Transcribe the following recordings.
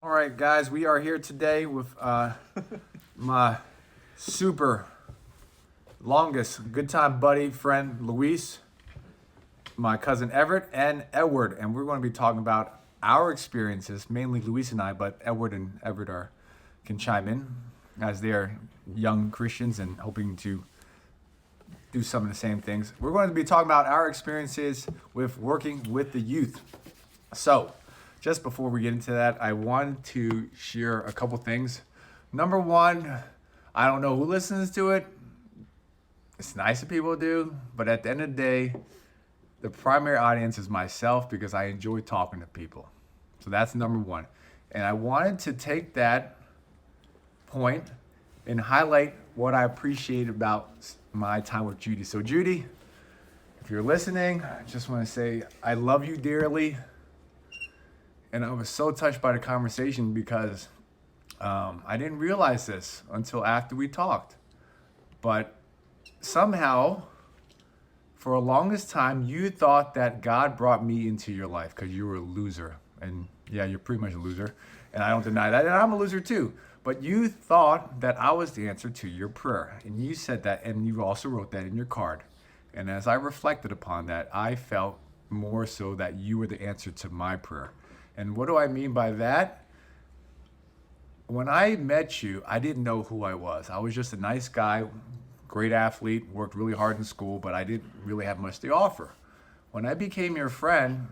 All right, guys, we are here today with my super longest good time buddy friend Luis, my cousin Everett, and Edward, and we're going to be talking about our experiences, mainly Luis and I, but Edward and Everett can chime in as they are young Christians and hoping to do some of the same things. We're going to be talking about our experiences with working with the youth. So, just before we get into that, I wanted to share a couple things. Number one, I don't know who listens to it. It's nice if people do, but at the end of the day, the primary audience is myself because I enjoy talking to people. So that's number one. And I wanted to take that point and highlight what I appreciate about my time with Judy. So Judy, if you're listening, I just want to say I love you dearly. And I was so touched by the conversation because I didn't realize this until after we talked. But somehow, for the longest time, you thought that God brought me into your life because you were a loser. And yeah, you're pretty much a loser. And I don't deny that. And I'm a loser too. But you thought that I was the answer to your prayer. And you said that, and you also wrote that in your card. And as I reflected upon that, I felt more so that you were the answer to my prayer. And what do I mean by that? When I met you, I didn't know who I was. I was just a nice guy, great athlete, worked really hard in school, but I didn't really have much to offer. When I became your friend,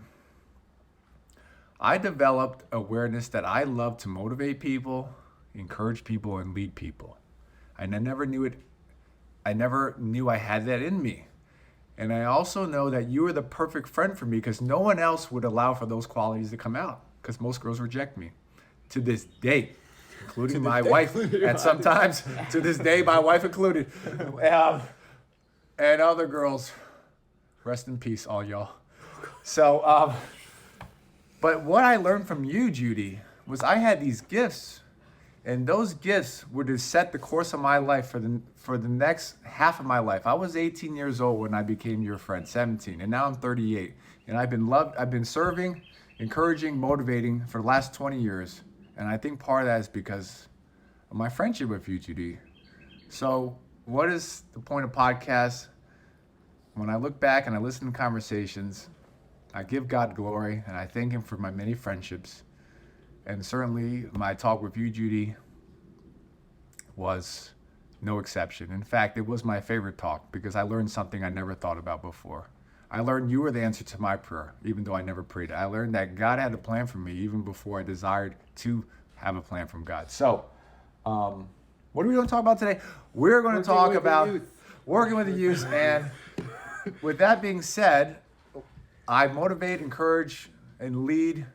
I developed awareness that I love to motivate people, encourage people, and lead people. And I never knew it. I never knew I had that in me. And I also know that you are the perfect friend for me because no one else would allow for those qualities to come out because most girls reject me to this day, including my wife. And sometimes to this day, my wife included. And other girls, rest in peace, all y'all. So, but what I learned from you, Judy, was I had these gifts. And those gifts were to set the course of my life for the next half of my life. I was 18 years old when I became your friend, 17, and now I'm 38. And I've been serving, encouraging, motivating for the last 20 years. And I think part of that is because of my friendship with you, Judy. So what is the point of podcasts? When I look back and I listen to conversations, I give God glory and I thank him for my many friendships. And certainly my talk with you, Judy, was no exception. In fact, it was my favorite talk because I learned something I never thought about before. I learned you were the answer to my prayer, even though I never prayed it. I learned that God had a plan for me even before I desired to have a plan from God. So, what are we going to talk about today? We're going to talk about working with the youth. And with that being said, I motivate, encourage, and lead.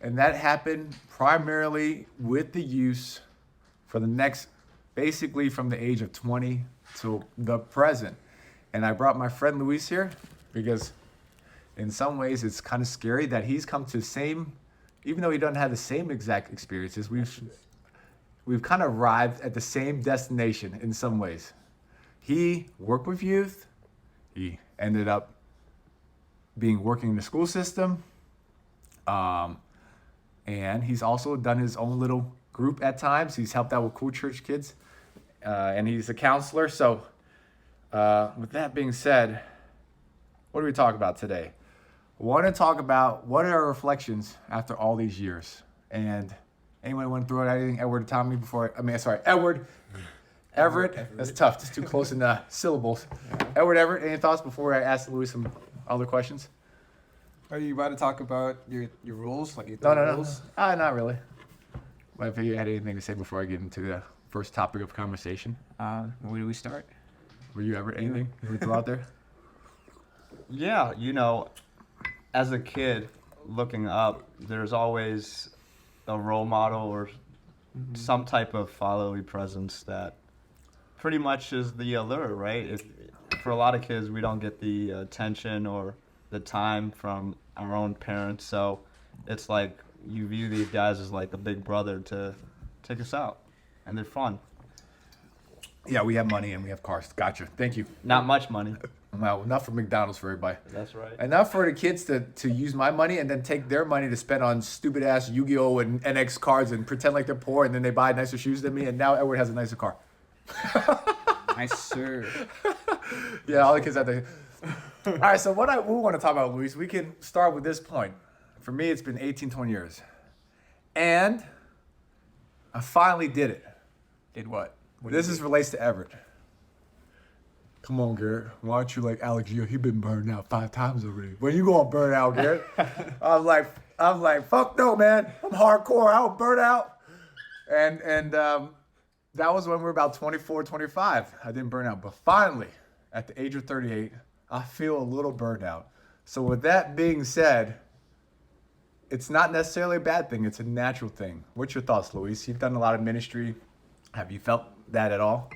And that happened primarily with the youth for the next, basically from the age of 20 to the present. And I brought my friend Luis here because in some ways it's kind of scary that he's come to the same, even though he doesn't have the same exact experiences, we've kind of arrived at the same destination in some ways. He worked with youth. He ended up working in the school system. And he's also done his own little group at times. He's helped out with cool church kids. And he's a counselor. So with that being said, what do we talk about today? I want to talk about what are our reflections after all these years. And anyone want to throw out anything? Edward, Tommy, Edward. Everett. That's tough. Just too close in the syllables. Yeah. Edward, Everett, any thoughts before I ask Louis some other questions? Are you about to talk about your rules? Like No. Rules? Not really. But if you had anything to say before I get into the first topic of conversation. Where do we start? Were you ever anything you throw out there? Yeah, as a kid looking up, there's always a role model or some type of fatherly presence that pretty much is the allure, right? For a lot of kids, we don't get the attention or the time from our own parents, so it's like you view these guys as like a big brother to take us out, and they're fun. Yeah, we have money and we have cars. Gotcha. Thank you. Not much money. Well, enough for McDonald's for everybody. That's right. Enough for the kids to use my money and then take their money to spend on stupid ass Yu-Gi-Oh and NX cards and pretend like they're poor, and then they buy nicer shoes than me, and now Edward has a nicer car. Nice, sir. Yeah, all the kids out there. All right, so we want to talk about, Luis, we can start with this point. For me, it's been 18, 20 years. And I finally did it. Did what? This relates to Everett. Come on, Garrett. Why aren't you like Alex? He been burned out 5 times already. When you gonna burn out, Garrett? I'm like, fuck no, man. I'm hardcore. I will burn out. And that was when we were about 24, 25. I didn't burn out, but finally, at the age of 38, I feel a little burned out. So with that being said, it's not necessarily a bad thing. It's a natural thing. What's your thoughts, Luis? You've done a lot of ministry. Have you felt that at all?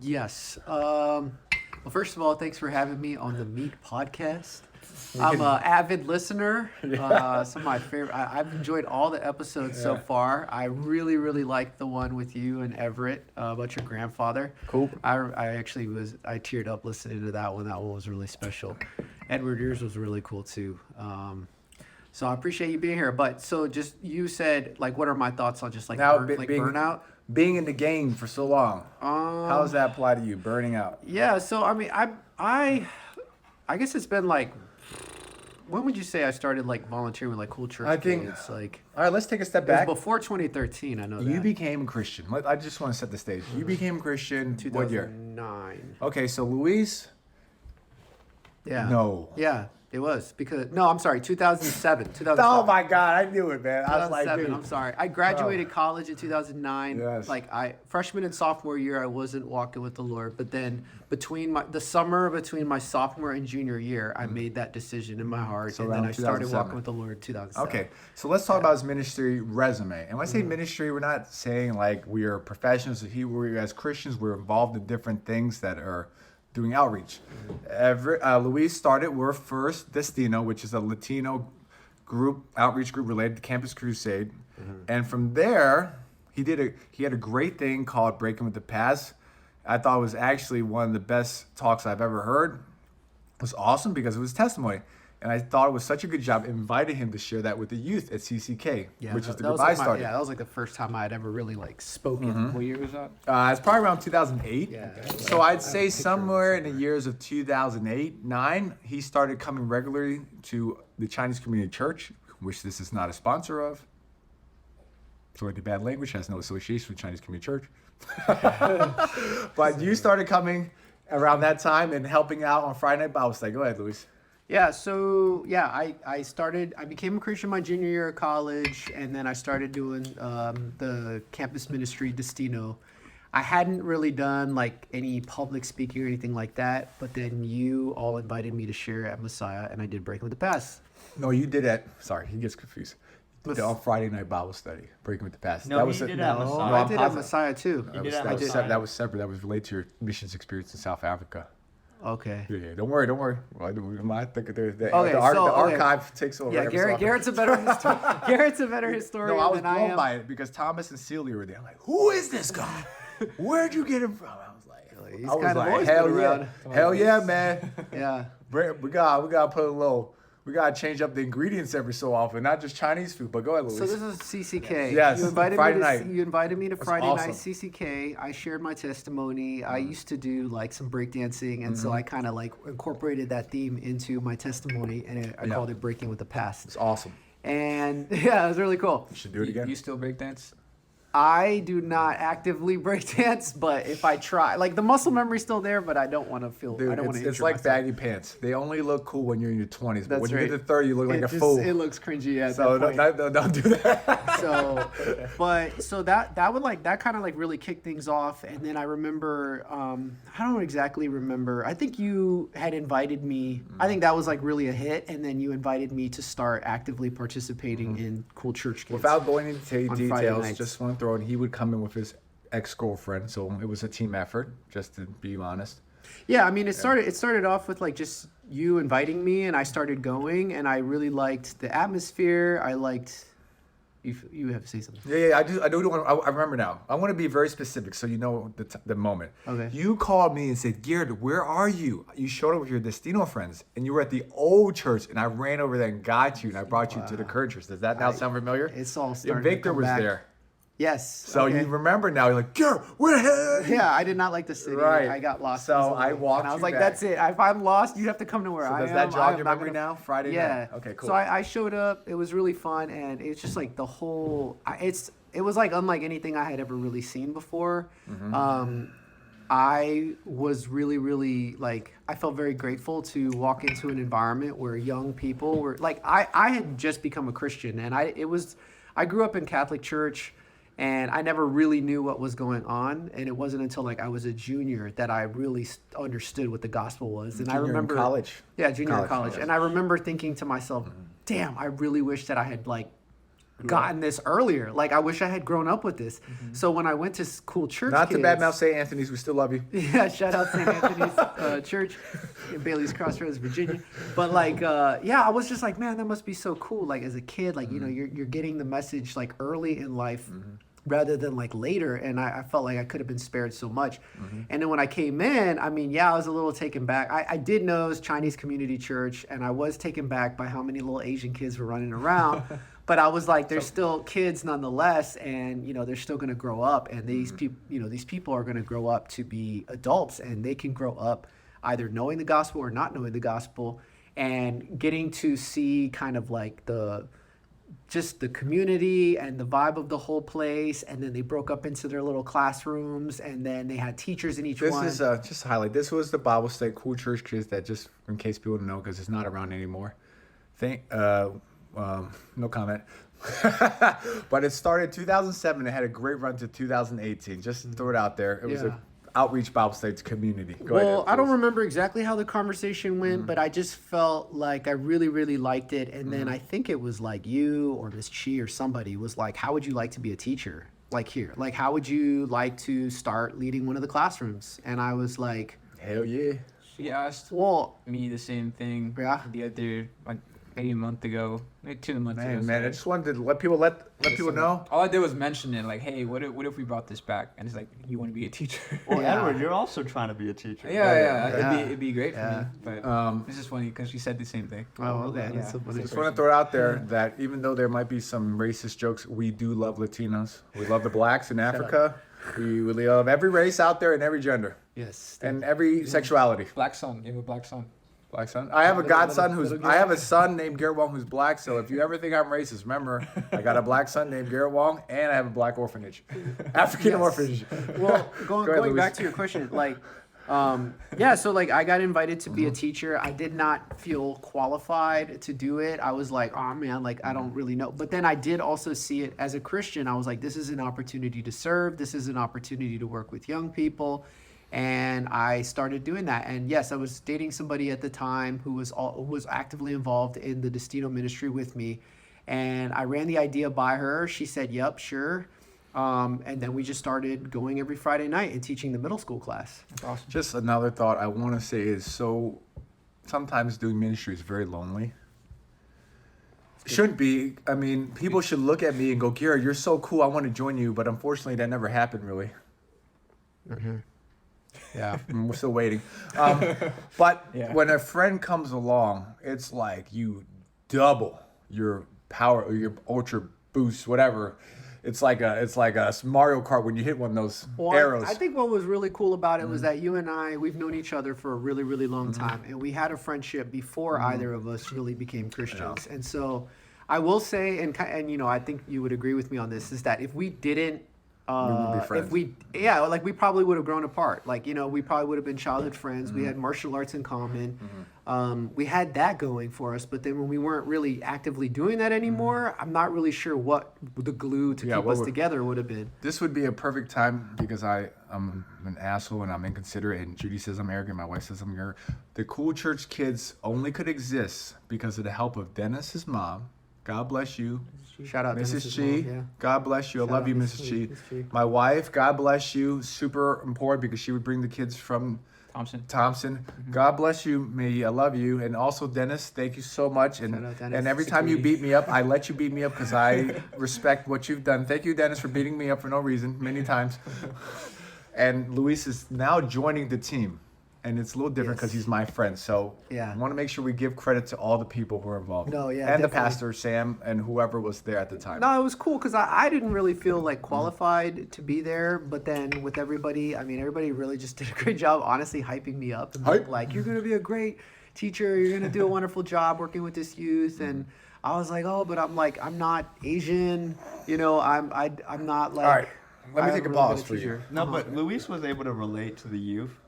Yes. Well, first of all, thanks for having me on the M.E.A.T podcast. I'm an avid listener. Some of my favorite. I've enjoyed all the episodes so far. I really, really liked the one with you and Everett about your grandfather. Cool. I actually I teared up listening to that one. That one was really special. Edward, yours was really cool too. So I appreciate you being here. But so just you said like, what are my thoughts on just like burnout? Being in the game for so long, how does that apply to you? Burning out? Yeah, so I mean, I guess it's been like, when would you say I started like volunteering with like Cool Church? I think Kids? Like, all right, let's take a step it was back. before 2013. I know You that. became a Christian. I just want to set the stage. You became a Christian what year? 2009. Okay, so Luis. Yeah. No. Yeah, it was because I'm sorry, 2007. 2007. Oh my God, I knew it, man. I was like, 2007, dude. I'm sorry. I graduated college in 2009. Yes. Like freshman and sophomore year, I wasn't walking with the Lord. But then the summer between my sophomore and junior year, I made that decision in my heart, So and then around I started 2007. walking with the Lord 2007. Okay, so let's talk about his ministry resume. And when I say ministry, we're not saying like we are professionals. We as Christians, we're involved in different things that are doing outreach. Luis started We're First Destino, which is a Latino outreach group related to Campus Crusade. And from there, he had a great thing called Breaking with the Past. I thought it was actually one of the best talks I've ever heard. It was awesome because it was testimony. And I thought it was such a good job. Invited him to share that with the youth at CCK, which is the group I started. Yeah, that was like the first time I had ever really like spoken. What year was that? It's probably around 2008. Yeah. So I'd say somewhere in the years of 2008, 9, he started coming regularly to the Chinese Community Church, which this is not a sponsor of. Sorry, the bad language has no association with Chinese Community Church. But you started coming around that time and helping out on Friday night Bible study. Go ahead, Luis. Yeah, so yeah, I became a Christian my junior year of college, and then I started doing the campus ministry Destino. I hadn't really done like any public speaking or anything like that, but then you all invited me to share at Messiah, and I did Breaking with the Past. No, you did it. Sorry, he gets confused. You did it on Friday night Bible study, Breaking with the Past. No, he did it at Messiah. I I'm did at positive. Messiah too. You did it at That was Messiah. separate. That was related to your missions experience in South Africa. Okay. Yeah, don't worry. Well, I think the Okay, archive takes over. Yeah, every so often. Garrett's a better Garrett's a better historian No, I was than I blown am. by it because Thomas and Celia were there. I'm like, who is this guy? Where'd you get him from? I was like, He's kind of always been hell yeah, around. hell yeah, man. Yeah. We gotta put a little. We gotta change up the ingredients every so often, not just Chinese food. But go ahead, Luis. So this is CCK. Yes, You invited Friday me to, night. You invited me to Friday night awesome. CCK. I shared my testimony. I used to do like some breakdancing, and so I kind of like incorporated that theme into my testimony, and I called it Breaking with the Past. It's awesome. And yeah, it was really cool. You should do it again. You still breakdance? I do not actively breakdance, but if I try, like the muscle memory's still there, but I don't want to feel. Dude, I don't want to. it's like baggy pants. They only look cool when you're in your 20s, but That's when you right. get to 30, you look like a fool. It looks cringy at So that point. don't do that. So that would like that kind of like really kicked things off, and then I remember I don't exactly remember. I think you had invited me. I think that was like really a hit, and then you invited me to start actively participating in Cool Church Kids. Without going into On Friday details, nights. just want to throw in, he would come in with his ex-girlfriend, so it was a team effort, just to be honest. Yeah, I mean, it started off with like just you inviting me, and I started going, and I really liked the atmosphere. I liked you have to say something. Yeah, I do want. I remember now. I want to be very specific, so you know the moment. Okay. You called me and said, "Garrett, where are you?" You showed up with your Destino friends, and you were at the old church, and I ran over there and got you, and I brought you to the current church. Does that now sound familiar? It's all Yeah, starting to Victor come was back. there, Yes. so okay. you remember now. You're like, "Garrett, where the hell?" Yeah, I did not like the city. Right. I got lost. So easily. I walked and I was you like, back. "That's it. If I'm lost, you have to come to where So I does am." that I jog am your not memory gonna- now? Friday Yeah. night. Okay, cool. So I showed up. It was really fun, and it's just like the whole. It was like unlike anything I had ever really seen before. Mm-hmm. I was really, really like, I felt very grateful to walk into an environment where young people were like, I had just become a Christian, and I grew up in Catholic church, and I never really knew what was going on. And it wasn't until like I was a junior that I really understood what the gospel was. And I Junior in remember college? Yeah, junior in College, college. yes. And I remember thinking to myself, damn, I really wish that I had like gotten this earlier. Like I wish I had grown up with this. So when I went to cool church Not to kids, badmouth St. Anthony's, we still love you. yeah, shout out St. Anthony's Church in Bailey's Crossroads, Virginia. But like, yeah, I was just like, man, that must be so cool. Like as a kid, like, you know, you're getting the message like early in life rather than like later. And I felt like I could have been spared so much. And then when I came in, I mean, yeah, I was a little taken back. I did know it was Chinese Community Church, and I was taken back by how many little Asian kids were running around. But I was like, they're still kids nonetheless, and you know they're still gonna grow up, and these people, you know, these people are gonna grow up to be adults, and they can grow up either knowing the gospel or not knowing the gospel, and getting to see kind of like just the community and the vibe of the whole place. And then they broke up into their little classrooms, and then they had teachers in each This one. is just to highlight. This was the Bible State Cool Church Kids that, just in case people don't know, because it's not around anymore. No comment. But it started 2007. It had a great run to 2018. Just throw it out there. It was Yeah. a outreach Bible State's community. Go Well, ahead, I don't please. remember exactly how the conversation went, but I just felt like I really, really liked it. And then I think it was like you or Miss Chi or somebody was like, how would you like to be a teacher? Like here, like how would you like to start leading one of the classrooms? And I was like, Hell yeah. She asked well, me the same thing Yeah. the other, like, maybe a month ago, maybe 2 months ago. Man, I so- just wanted to let people know. All I did was mention it, like, hey, what if we brought this back? And it's like, you want to be a teacher? Well, Yeah. Edward, you're also trying to be a teacher. yeah, it'd be great Yeah. for me. But it's just funny because she said the same thing. oh, okay. Yeah. That's a funny Just want to throw it out there that even though there might be some racist jokes, we do love Latinos. We love the blacks in Africa. We really love every race out there and every gender Yes. and every sexuality. Black son, give him a black son. Black son. I have a godson who's. little I have a son named Garrett Wong who's black. So if you ever think I'm racist, remember I got a black son named Garrett Wong, and I have a black orphanage, African Yes. orphanage. Well, going Go ahead, back Luis. to your question, like, yeah, so like I got invited to be a teacher. I did not feel qualified to do it. I was like, oh man, like I don't really know. But then I did also see it as a Christian. I was like, this is an opportunity to serve. This is an opportunity to work with young people. And I started doing that. And yes, I was dating somebody at the time who was actively involved in the Destino ministry with me. And I ran the idea by her. She said, yep, sure. And then we just started going every Friday night and teaching the middle school class. That's awesome. Just another thought I want to say is sometimes doing ministry is very lonely. Shouldn't be. I mean, people should look at me and go, Garrett, you're so cool. I want to join you. But unfortunately, that never happened, really. Yeah, we're still waiting. But Yeah. when a friend comes along, it's like you double your power or your ultra boost, whatever. It's like a Mario Kart when you hit one of those arrows. I think what was really cool about it was that you and I, we've known each other for a really, really long time. And we had a friendship before either of us really became Christians. And so I will say, and you know, I think you would agree with me on this, is that if we didn't, wouldn't be friends. like we probably would have grown apart. Like, you know, we probably would have been childhood friends. We had martial arts in common. We had that going for us. But then when we weren't really actively doing that anymore, I'm not really sure what the glue to keep what us would- together would have been. This would be a perfect time because I'm an asshole and I'm inconsiderate, and Judy says I'm arrogant, my wife says I'm arrogant. The Cool Church Kids only could exist because of the help of Dennis's mom. God bless you. Shout out Mrs. Dennis's Chi, mom, yeah. God bless you. I Shout love out you, Mrs. Mrs. Chi. Mrs. Chi. My wife, God bless you. Super important because she would bring the kids from Thompson. God bless you, me. I love you, and also Dennis. Thank you so much. And Shout out Dennis. and every time you Security. beat me up, I let you beat me up because I respect what you've done. Thank you, Dennis, for beating me up for no reason many times. And Luis is now joining the team, and it's a little different because Yes. he's my friend. So Yeah. I want to make sure we give credit to all the people who are involved. No, yeah, and the definitely. pastor Sam and whoever was there at the time. No, it was cool because I didn't really feel like qualified to be there. But then with everybody, I mean, everybody really just did a great job, honestly, hyping me up and being Hype. like, you're going to be a great teacher. You're going to do a wonderful job working with this youth. And I was like, oh, but I'm not Asian. You know, I'm not like. All right, let me I'm take a really good pause at for you. teacher. No, but Luis was able to relate to the youth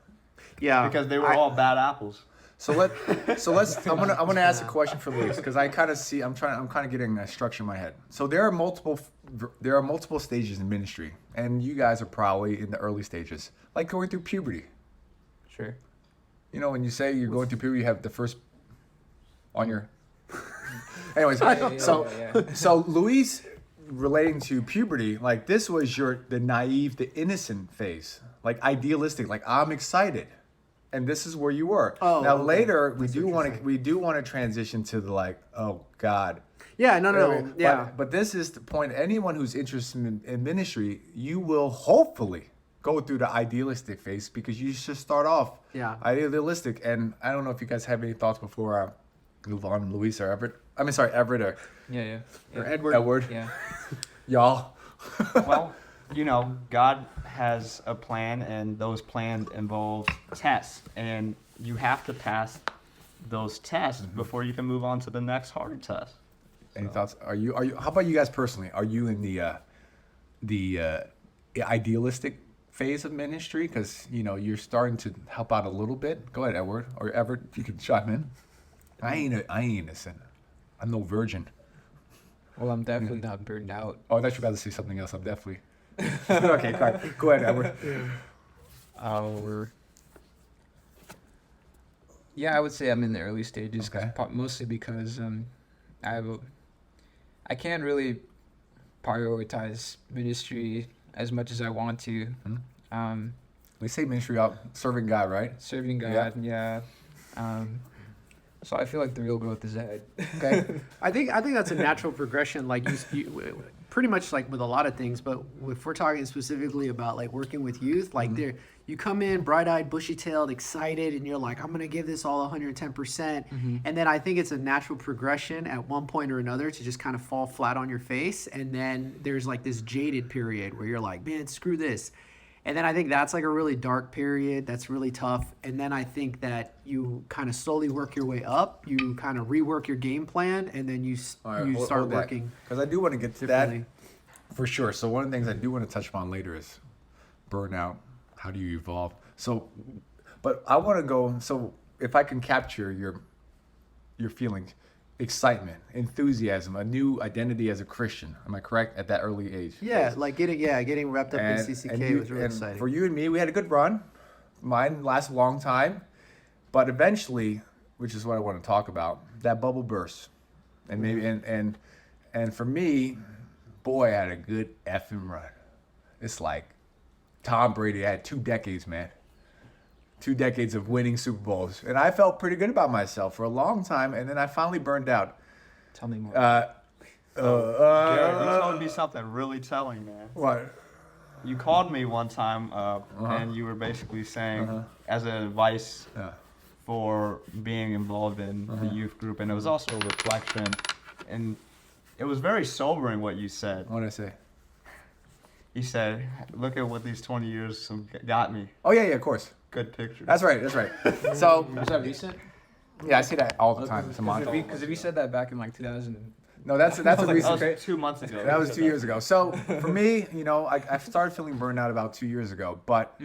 Yeah. because they were I- all bad apples. So let's. I'm gonna ask a question for Luis because I kind of see. I'm kind of getting a structure in my head. So there are multiple stages in ministry, and you guys are probably in the early stages, like going through puberty. Sure. You know, when you say you're going through puberty, you have the first on your. Anyways, so Luis relating to puberty, like this was the naive, the innocent phase, like idealistic, like I'm excited. And this is where you were. Oh, now okay. later That's what you're saying. we do want to transition to the like, oh God. Yeah, no, You know what I no. mean? Yeah. But this is the point. Anyone who's interested in ministry, you will hopefully go through the idealistic phase because you should start off Yeah. idealistic. And I don't know if you guys have any thoughts before I move on, Luis or Everett. I mean, sorry, Everett or Yeah. Or Edward. Edward. Yeah. Y'all. Well, you know, God has a plan, and those plans involve tests, and you have to pass those tests before you can move on to the next harder test. Any thoughts? Are you? How about you guys personally? Are you in the idealistic phase of ministry? Because you're starting to help out a little bit. Go ahead, Edward or Everett. If you can chime in. I ain't innocent. I'm no virgin. Well, I'm definitely not burned out. Oh, I thought you were about to say something else. I'm definitely. Okay, go ahead, Edward. Yeah, I would say I'm in the early stages. Okay. Mostly because I can't really prioritize ministry as much as I want to. We say ministry out serving God, right? Serving God, yeah. So I feel like the real growth is ahead. Okay. I think that's a natural progression, like you pretty much like with a lot of things. But if we're talking specifically about like working with youth, like you come in bright-eyed, bushy-tailed, excited, and you're like, I'm gonna give this all 110%. And then I think it's a natural progression at one point or another to just kind of fall flat on your face, and then there's like this jaded period where you're like, man, screw this. And then I think that's like a really dark period. That's really tough. And then I think that you kind of slowly work your way up. You kind of rework your game plan, and then you start working. Because I do want to get to that differently. for sure. So one of the things I do want to touch upon later is burnout. How do you evolve? So, but I want to go. So if I can capture your feelings, excitement, enthusiasm, a new identity as a Christian. Am I correct? At that early age. Yeah, like getting wrapped up in CCK was really exciting. For you and me, we had a good run. Mine lasted a long time, but eventually, which is what I want to talk about, that bubble burst, and maybe and for me, boy, I had a good effing run. It's like Tom Brady had 2 decades, man. 2 decades of winning Super Bowls, and I felt pretty good about myself for a long time, and then I finally burned out. Tell me more. Garrett, you told me something really telling, man. What? You called me one time, and you were basically saying, as an advice Yeah. for being involved in the youth group, and it was also a reflection, and it was very sobering what you said. What did I say? You said, "Look at what these 20 years have got me." Oh yeah, of course. Good picture. That's right. So Was that recent? yeah, I say that all the time. It's a mantra. Because if you said that back in like 2000, No, that's a that recent. was 2 months ago. That was 2 years ago. So for me, I started feeling burned out about 2 years ago. But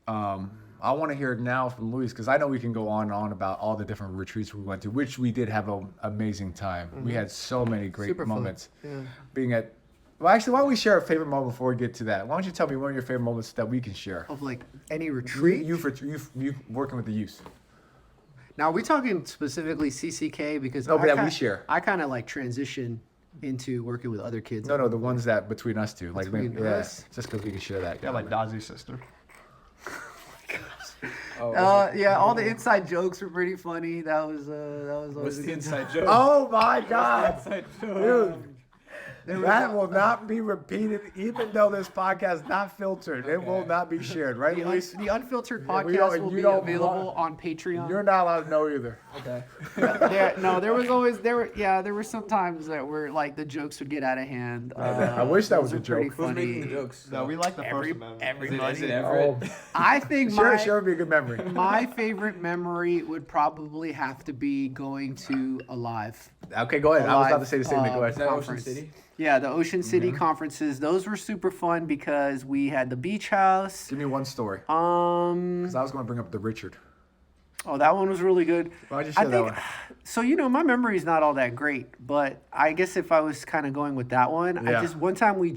I want to hear it now from Luis because I know we can go on and on about all the different retreats we went to, which we did have an amazing time. We had so many great Super fun. moments. Yeah. Being at, well, actually, why don't we share a favorite moment before we get to that? Why don't you tell me one of your favorite moments that we can share? Of like any retreat. You working with the youth. Now, are we talking specifically CCK? Because No, but that we share. I kind of like transition into working with other kids. No, the ones that between us two. Like, Between maybe, yeah, us? just because we can share that. Yeah, like Dazi's sister. Yeah, all the inside jokes were pretty funny. That was What's always a the good inside time. joke? Oh my God, Inside joke. dude. There was That will not be repeated, even though this podcast is not filtered. It will Okay. not be shared, right, Luis? the unfiltered Yeah, we don't- podcast will you be don't available want- on Patreon. You're not allowed to know either. Okay. There were some times that were like the jokes would get out of hand. I wish that those was a were pretty joke. Who's funny. making the jokes? No, we like the First Amendment. Everybody. Is it Everett? Oh, I think sure, it'd be a good memory. my favorite memory would probably have to be going to Alive. Okay, go ahead. I was about to say the same thing. Go Is ahead. that Ocean Conference. City? Yeah, the Ocean City conferences. Those were super fun because we had the beach house. Give me one story. Um, Because I was going to bring up the Richard. oh, that one was really good. Why'd you I share that think one? so. My memory is not all that great, but I guess if I was kind of going with that one, Yeah. one time we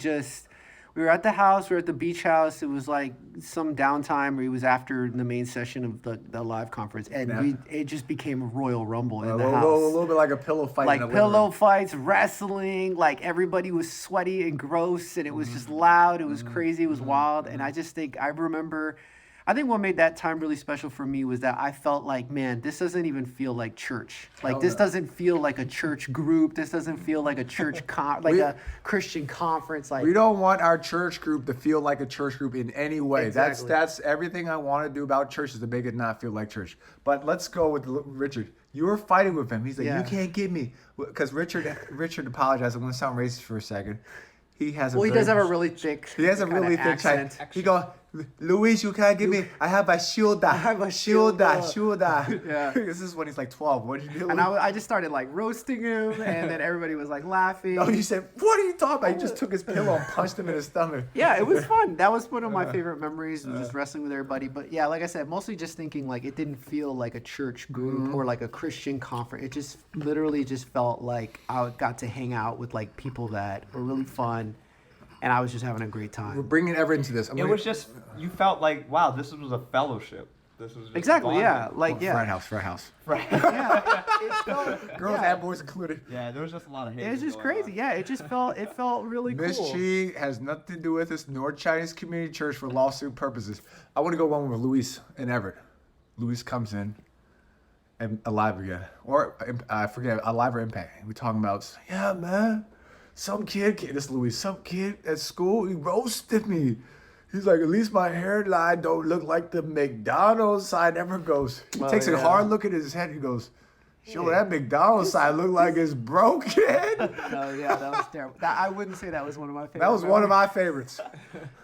were at the house, we were at the beach house. It was like some downtime. It was after the main session of the live conference, and Yeah. it just became a royal rumble in A the little, house. little bit like a pillow fight. in Like the living room. pillow fights, wrestling, like everybody was sweaty and gross, and it was Mm-hmm. just loud. It was crazy. It was wild. And I just think I think what made that time really special for me was that I felt like, man, this doesn't even feel like church. Like Hell this no. doesn't feel like a church group. This doesn't feel like a church We- a Christian conference. Like We don't want our church group to feel like a church group in any way. Exactly. That's everything I want to do about church is to make it not feel like church. But let's go with Richard. You were fighting with him. He's like, Yeah. you can't get me. Because Richard apologized. I'm going to sound racist for a second. He has a well, he very- does have a really thick. He has a kinda really thick accent. accent. He go, Luis, you can't give me. I have a shielda. I have a shielda. shielda." Yeah. This is when he's like 12. What did you do? And I just started like roasting him, and then everybody was like laughing. Oh, you said, what are you talking about? He just took his pillow and punched him in his stomach. Yeah, it was fun. That was one of my favorite memories, was just wrestling with everybody. But yeah, like I said, mostly just thinking like it didn't feel like a church group or like a Christian conference. It just literally just felt like I got to hang out with like people that were really fun, and I was just having a great We're time. bringing Everett into this. I'm It gonna- was just, you felt like, wow, this was a fellowship. This was just Exactly. bonding. Yeah. Like Frat yeah. house. Yeah. It felt, Girls yeah. and boys included. Yeah, there was just a lot of hate. It was just crazy. Yeah. It felt really Miss cool. Chi has nothing to do with this, nor Chinese Community Church for lawsuit purposes. I want to go one with Luis and Everett. Luis comes in and Alive again. Or I forget, Alive or Impact. We're talking about, yeah, man. Some kid, this is Luis, some kid at school, he roasted me. He's like, at least my hairline don't look like the McDonald's sign ever goes. He Oh, takes a yeah. hard look at his head. He goes, yo, that McDonald's sign look like it's broken. No, yeah, that was terrible. I wouldn't say that was one of my favorites. That was one of my favorites.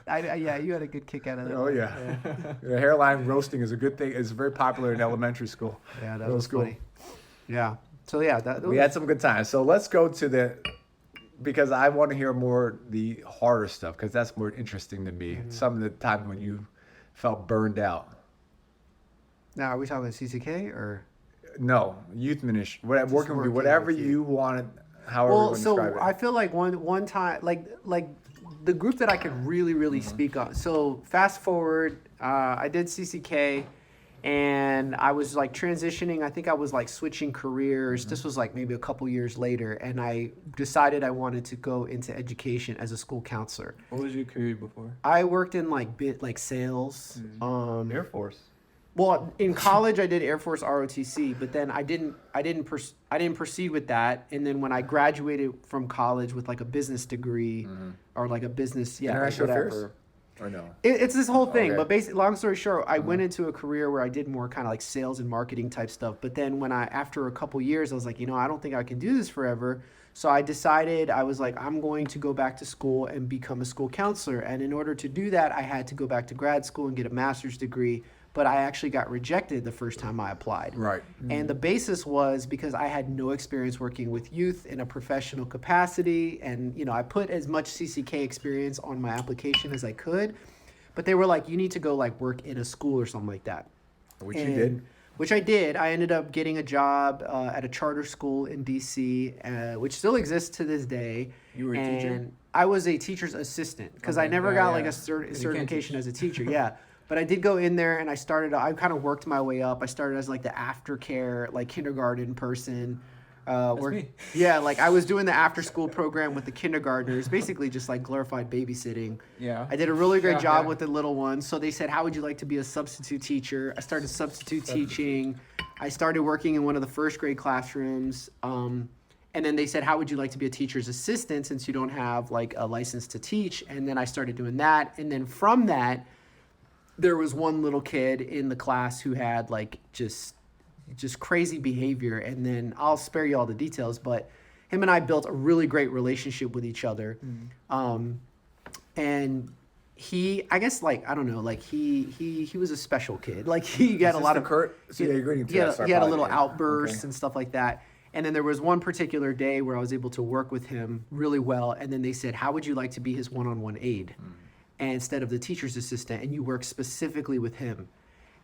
Yeah, you had a good kick out of that. Oh one. yeah, the hairline roasting is a good thing. It's very popular in elementary school. Yeah, that Middle was school. funny. Yeah. So yeah, that We had some good times. So let's go to because I want to hear more the harder stuff because that's more interesting to me. Mm-hmm. Some of the times when you felt burned out. Now, are we talking CCK or? No, youth ministry, whatever, working with you, working whatever with you. you wanted, however you Well, want to so describe it. I feel like one time, like the group that I could really Mm-hmm. speak on. So fast forward, I did CCK, and I was like transitioning. I think I was like switching careers. This was like maybe a couple years later, and I decided I wanted to go into education as a school counselor. What was your career before? I worked in like sales. Air Force. Well, in college I did Air Force ROTC, but then I didn't proceed with that. And then when I graduated from college with like a business degree or like a business, International whatever. affairs? Or no? It's this whole thing, Okay. but basically, long story short, I went into a career where I did more kind of like sales and marketing type stuff. But then after a couple years, I was like, I don't think I can do this forever. So I decided, I was like, I'm going to go back to school and become a school counselor. And in order to do that, I had to go back to grad school and get a master's degree. But I actually got rejected the first time I applied. Right. And the basis was because I had no experience working with youth in a professional capacity. And, I put as much CCK experience on my application as I could. But they were like, you need to go like work in a school or something like that. Which you And- did. Which I did. I ended up getting a job at a charter school in DC, which still exists to this day. You were a teacher? And I was a teacher's assistant because I Okay, never yeah, got yeah. like a 'Cause you can't certification teach. as a teacher. Yeah. But I did go in there and I kind of worked my way up. I started as like the aftercare, like kindergarten person. me. Yeah, like I was doing the after school program with the kindergartners, basically just like glorified babysitting. Yeah. I did a really great Yeah, job yeah. with the little ones. So they said, how would you like to be a substitute teacher? I started substitute teaching. I started working in one of the first grade classrooms. And then they said, how would you like to be a teacher's assistant since you don't have like a license to teach? And then I started doing that. And then from that, there was one little kid in the class who had like just crazy behavior. And then I'll spare you all the details, but him and I built a really great relationship with each other. And he, I guess, like, I don't know, like he was a special kid. Like he had a lot of Kurt. So yeah, you're agreeing to that. he had a little outbursts and stuff like that. And then there was one particular day where I was able to work with him really well. And then they said, how would you like to be his one-on-one aide and instead of the teacher's assistant? And you work specifically with him.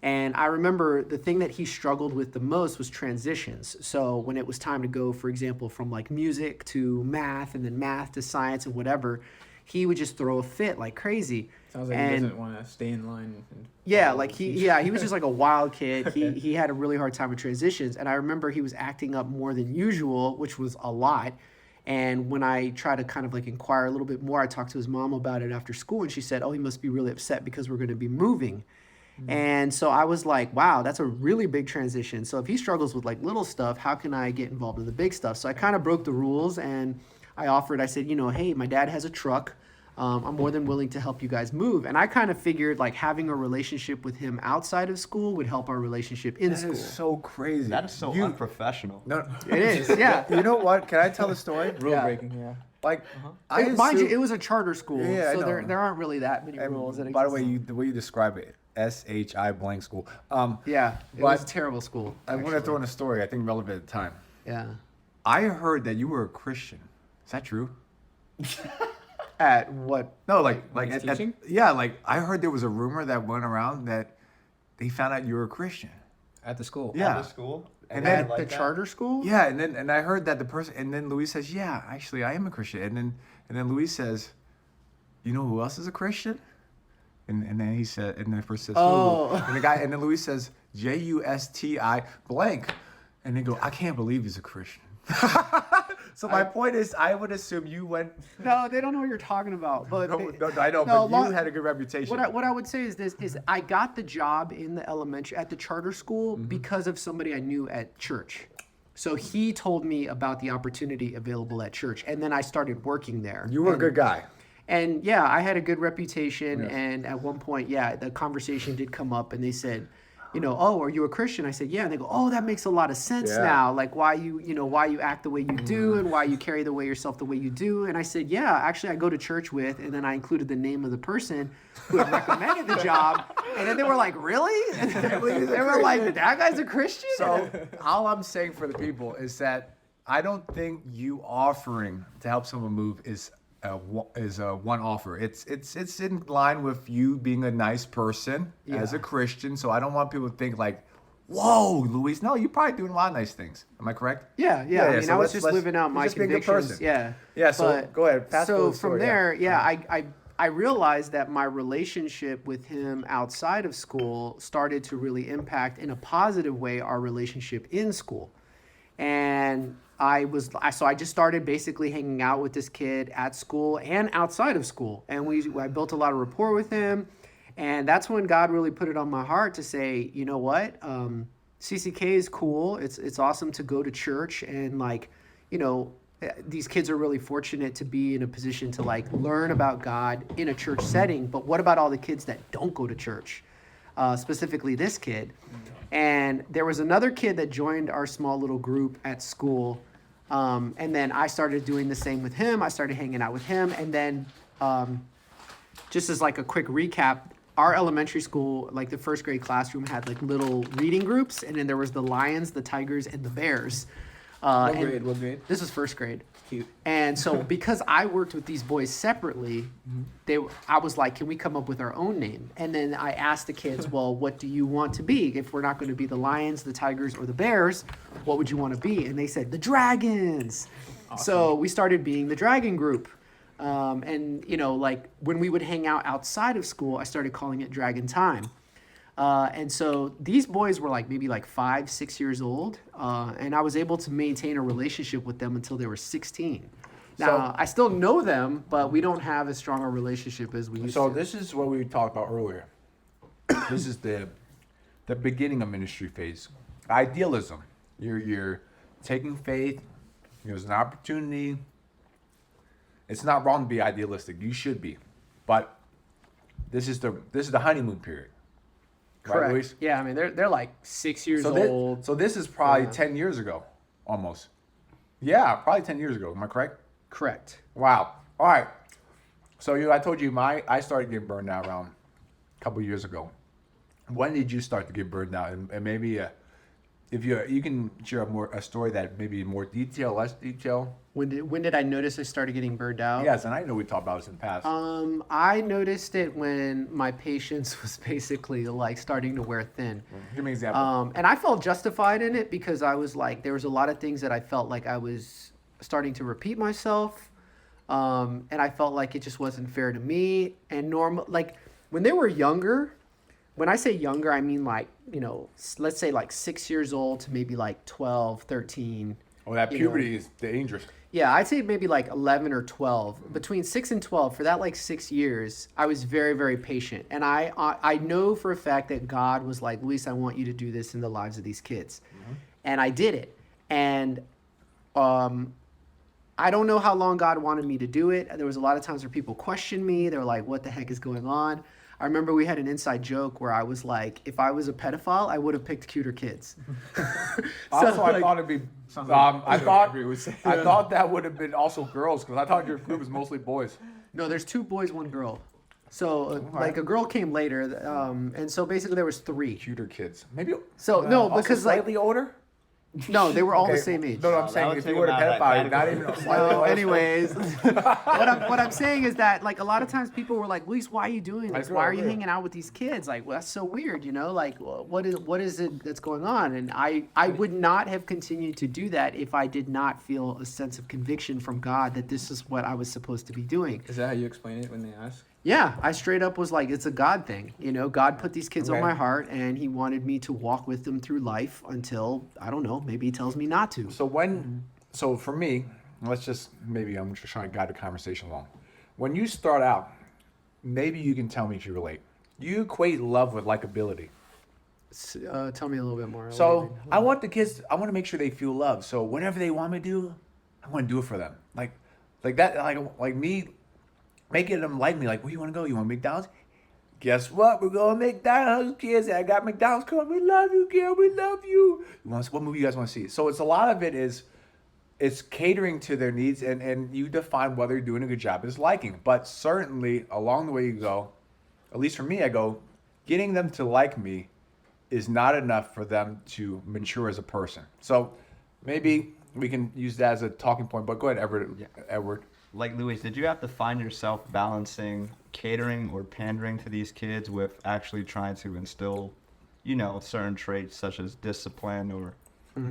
And I remember the thing that he struggled with the most was transitions. So when it was time to go, for example, from like music to math and then math to science and whatever, he would just throw a fit like crazy. Sounds like he doesn't want to stay in line. Yeah, like he was just like a wild kid. He had a really hard time with transitions, and I remember he was acting up more than usual, which was a lot. And when I tried to kind of like inquire a little bit more, I talked to his mom about it after school, and she said, "Oh, he must be really upset because we're going to be moving." And so I was like, wow, that's a really big transition. So if he struggles with like little stuff, how can I get involved in the big stuff? So I kind of broke the rules and I said, hey, my dad has a truck. I'm more than willing to help you guys move. And I kind of figured like having a relationship with him outside of school would help our relationship in school. That is so crazy. That is so unprofessional. No, It is, yeah. you know what? Can I tell the story? Rule breaking, yeah. Like, Mind you, it was a charter school, Yeah, I so know. there aren't really that many and rules. That by the exist. way, the way you describe it, SHI blank school. Yeah, it But was a terrible school. I want to actually. throw in a story I think relevant at the time. Yeah. I heard that you were a Christian. Is that true? At what? No, like He's at, teaching? yeah, like I heard there was a rumor that went around that they found out you were a Christian. At the school. Yeah. At the school. And At then the charter school? yeah, and I heard that the person, and then Luis says, yeah, actually I am a Christian, and then Luis says, you know who else is a Christian? And then he said, and then the person says, Oh. who? And the guy, and then Luis says, JUSTI blank, and they go, I can't believe he's a Christian. So my point is, I would assume you went. No, they don't know what you're talking about. But No, I know, No, but you had a good reputation. what I would say is this: is I got the job in the at the charter school because of somebody I knew at church. So he told me about the opportunity available at church, and then I started working there. You were a good guy. And yeah, I had a good reputation. And at one point, yeah, the conversation did come up, and they said, oh, are you a Christian? I said, yeah. And they go, oh, that makes a lot of sense Yeah. now. Like why you act the way you do and why you carry yourself the way you do. And I said, yeah, actually I go to church with, and then I included the name of the person who had recommended the job. And then they were like, really? And they were like, that guy's a Christian? So all I'm saying for the people is that I don't think you offering to help someone move is one offer. It's in line with you being a nice person as a Christian. So I don't want people to think like, whoa, Luis. No, you're probably doing a lot of nice things. Am I correct? Yeah. I mean, so I was let's- just living out you're my just being a good convictions. person. Yeah. Yeah, so go ahead, fast forward So the from story, there, I realized that my relationship with him outside of school started to really impact in a positive way our relationship in school. And I just started basically hanging out with this kid at school and outside of school. And I built a lot of rapport with him. And that's when God really put it on my heart to say, you know what? CCK is cool. It's awesome to go to church and these kids are really fortunate to be in a position to learn about God in a church setting. But what about all the kids that don't go to church? Specifically this kid. And there was another kid that joined our small little group at school. And then I started doing the same with him. I started hanging out with him. And then just as a quick recap, our elementary school, the first grade classroom had little reading groups. And then there was the lions, the tigers, and the bears. What grade? This was first grade. Cute. And so because I worked with these boys separately, I was like, can we come up with our own name? And then I asked the kids, well, what do you want to be? If we're not going to be the lions, the tigers, or the bears, what would you want to be? And they said, the dragons. Awesome. So we started being the dragon group. And when we would hang out outside of school, I started calling it Dragon Time. And so these boys were like maybe like 5, 6 years old, and I was able to maintain a relationship with them until they were 16. Now, I still know them, but we don't have as strong a relationship as we used So to. this is what we talked about earlier. This is the beginning of ministry phase. Idealism. You're taking faith. There's an opportunity. It's not wrong to be idealistic. You should be, but this is the honeymoon period. Right, Correct. Luis? Yeah, I mean they're like 6 years So old. this is probably Yeah. 10 years ago, almost. Yeah, probably 10 years ago. Am I correct? Correct. Wow. All right. So I told you I started getting burned out around a couple years ago. When did you start to get burned out? And maybe if you can share a story that maybe in more detail, less detail. When did I notice I started getting burned out? Yes, and I know we talked about this in the past. I noticed it when my patience was basically like starting to wear thin. Give me an example. And I felt justified in it because I was like, there was a lot of things that I felt like I was starting to repeat myself. And I felt like it just wasn't fair to me. And like when they were younger, when I say younger, I mean like, let's say like 6 years old to maybe like 12, 13. Oh, that you puberty is dangerous. Yeah, I'd say maybe like 11 or 12. Between 6 and 12, for that like 6 years, I was very, very patient. And I know for a fact that God was like, Luis, I want you to do this in the lives of these kids. Mm-hmm. And I did it. And I don't know how long God wanted me to do it. There was a lot of times where people questioned me. They were like, what the heck is going on? I remember we had an inside joke where I was like, if I was a pedophile, I would have picked cuter kids. Also, I like- thought it'd be. I thought that would have been also girls because I thought your group was mostly boys. No, there's 2 boys, 1 girl. So like a girl came later, and so basically there was 3. Cuter kids, maybe. So no, also because like slightly older. no, they were all the same age. No, I'm that saying would if take you were a them out of pedophile, that you're not even. Well, anyways, what I'm saying is that like a lot of times people were like, Luis, why are you doing this? Why are you hanging out with these kids? Like, well, that's so weird, Like, what is it that's going on? And I would not have continued to do that if I did not feel a sense of conviction from God that this is what I was supposed to be doing. Is that how you explain it when they ask? Yeah, I straight up was like, it's a God thing. God put these kids on Okay. my heart, and he wanted me to walk with them through life until, I don't know, maybe he tells me not to. So for me, I'm just trying to guide the conversation along. When you start out, maybe you can tell me if you relate. You equate love with likability. Tell me a little bit more. So I want the kids. I want to make sure they feel loved. So whatever they want me to do, I want to do it for them. Like that. Like me, making them like me. Like, where you want to go? You want McDonald's? Guess what? We're going to McDonald's, kids. I got McDonald's. Come on, we love you, kid. We love you. What movie you guys want to see? So it's a lot of it is, it's catering to their needs, and you define whether you're doing a good job is liking. But certainly along the way you go, at least for me, I go, getting them to like me is not enough for them to mature as a person. So maybe we can use that as a talking point. But go ahead, Edward. Like Luis, did you have to find yourself balancing catering or pandering to these kids with actually trying to instill, certain traits such as discipline or So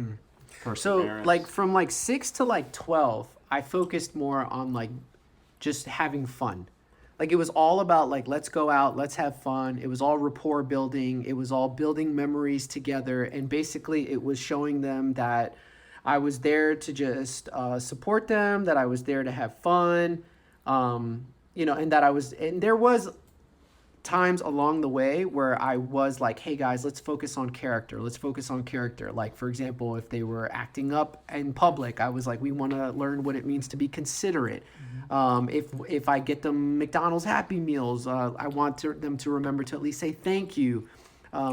perseverance? like from like 6 to like 12, I focused more on like just having fun. Like it was all about like, let's go out, let's have fun. It was all rapport building. It was all building memories together. And basically it was showing them that I was there to just support them, that I was there to have fun, and there was times along the way where I was like, hey guys, let's focus on character. Let's focus on character. Like, for example, if they were acting up in public, I was like, we want to learn what it means to be considerate. If I get them McDonald's Happy Meals, I want them to remember to at least say thank you.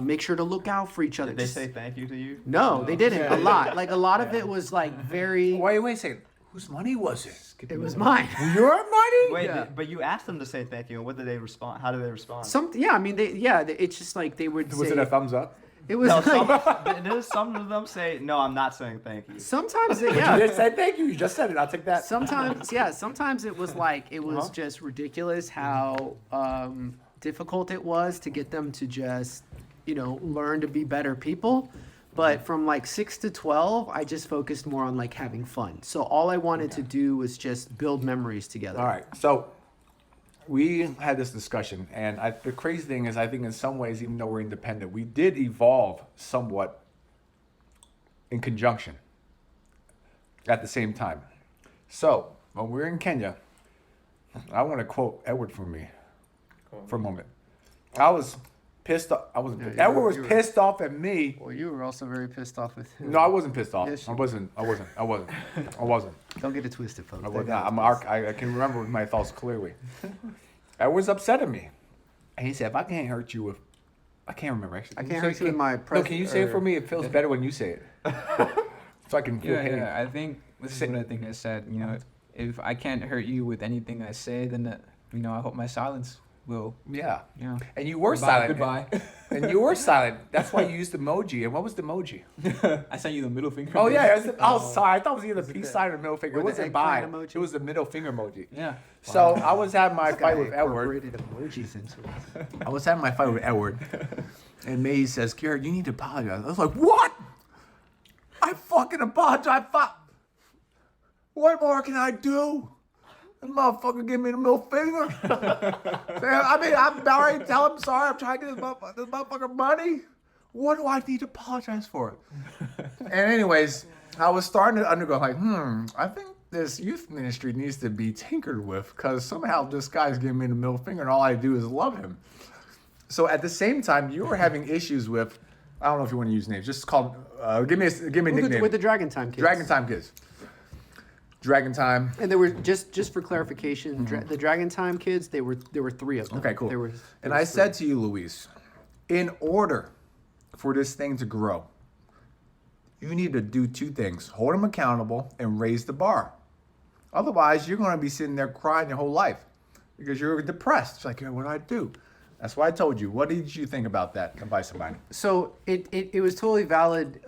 Make sure to look out for each other. Did they say thank you to you? No, they didn't. A lot. Like a lot of it was like very. Wait a second. Whose money was it? It was mine. Your money? Wait, Yeah. but you asked them to say thank you, and what did they respond? How did they respond? It's just like they would Was say. it a thumbs up? It was No, like, there's some of them say, no, I'm not saying thank you. sometimes, You just said thank you. You just said it. I'll take that. Sometimes it was like it was just ridiculous how difficult it was to get them to just learn to be better people. But from like 6 to 12, I just focused more on like having fun. So all I wanted to do was just build memories together. All right. So we had this discussion, and the crazy thing is, I think in some ways, even though we're independent, we did evolve somewhat in conjunction at the same time. So when we were in Kenya, I want to quote Edward for me for a moment. I was pissed off. Edward was pissed off at me. Well, you were also very pissed off with him. No, I wasn't pissed off. Yes, I you wasn't. Don't get it twisted, folks. I was not. I can remember my thoughts clearly. Edward's upset at me. And he said, if I can't hurt you with, I can't remember actually. I can't hurt you with my No, presence. can you say it for me? It feels better when you say it. So I can feel pain. Yeah, I think this is what I think I said. You know, if I can't hurt you with anything I say, then I hope my silence will. Yeah. You know. And you were silent. Goodbye. And you were silent. That's why you used emoji. And what was the emoji? I sent you the middle finger. Oh yeah, I was sorry. I thought it was either the peace sign or middle finger. Or It the wasn't bi. eggplant emoji? It was the middle finger emoji. Yeah. So I was having my This fight guy with Edward. incorporated emojis into it. I was having my fight with Edward, and May says, "Garrett, you need to apologize." I was like, "What? I fucking apologize. What more can I do?" The motherfucker give me the middle finger. I mean, I'm already tell him sorry. I'm trying to get this motherfucker money. What do I need to apologize for? And anyways, I was starting to undergo like, I think this youth ministry needs to be tinkered with because somehow this guy's giving me the middle finger and all I do is love him. So at the same time, you were having issues with, I don't know if you want to use names, just call, give me a nickname. With the Dragon Time kids. Dragon Time kids. Dragon Time. And there were just for clarification, the Dragon Time kids. There were 3 of them. Okay, cool. There was said to you, Luis, in order for this thing to grow, you need to do 2 things: hold them accountable and raise the bar. Otherwise, you're going to be sitting there crying your whole life because you're depressed. It's like, what do I do? That's why I told you. What did you think about that advice of mine? So it was totally valid.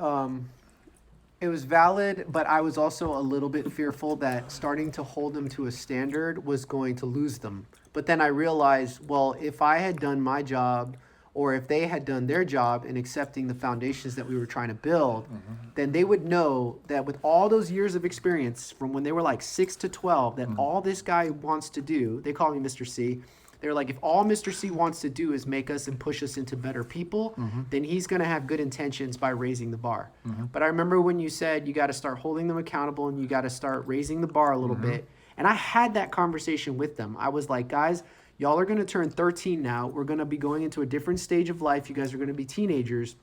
It was valid, but I was also a little bit fearful that starting to hold them to a standard was going to lose them. But then I realized, well, if I had done my job, or if they had done their job in accepting the foundations that we were trying to build, then they would know that with all those years of experience from when they were like 6 to 12, that all this guy wants to do, they call me Mr. C, they're like, if all Mr. C wants to do is make us and push us into better people, then he's going to have good intentions by raising the bar. But I remember when you said you got to start holding them accountable and you got to start raising the bar a little bit. And I had that conversation with them. I was like, guys, y'all are going to turn 13 now. We're going to be going into a different stage of life. You guys are going to be teenagers.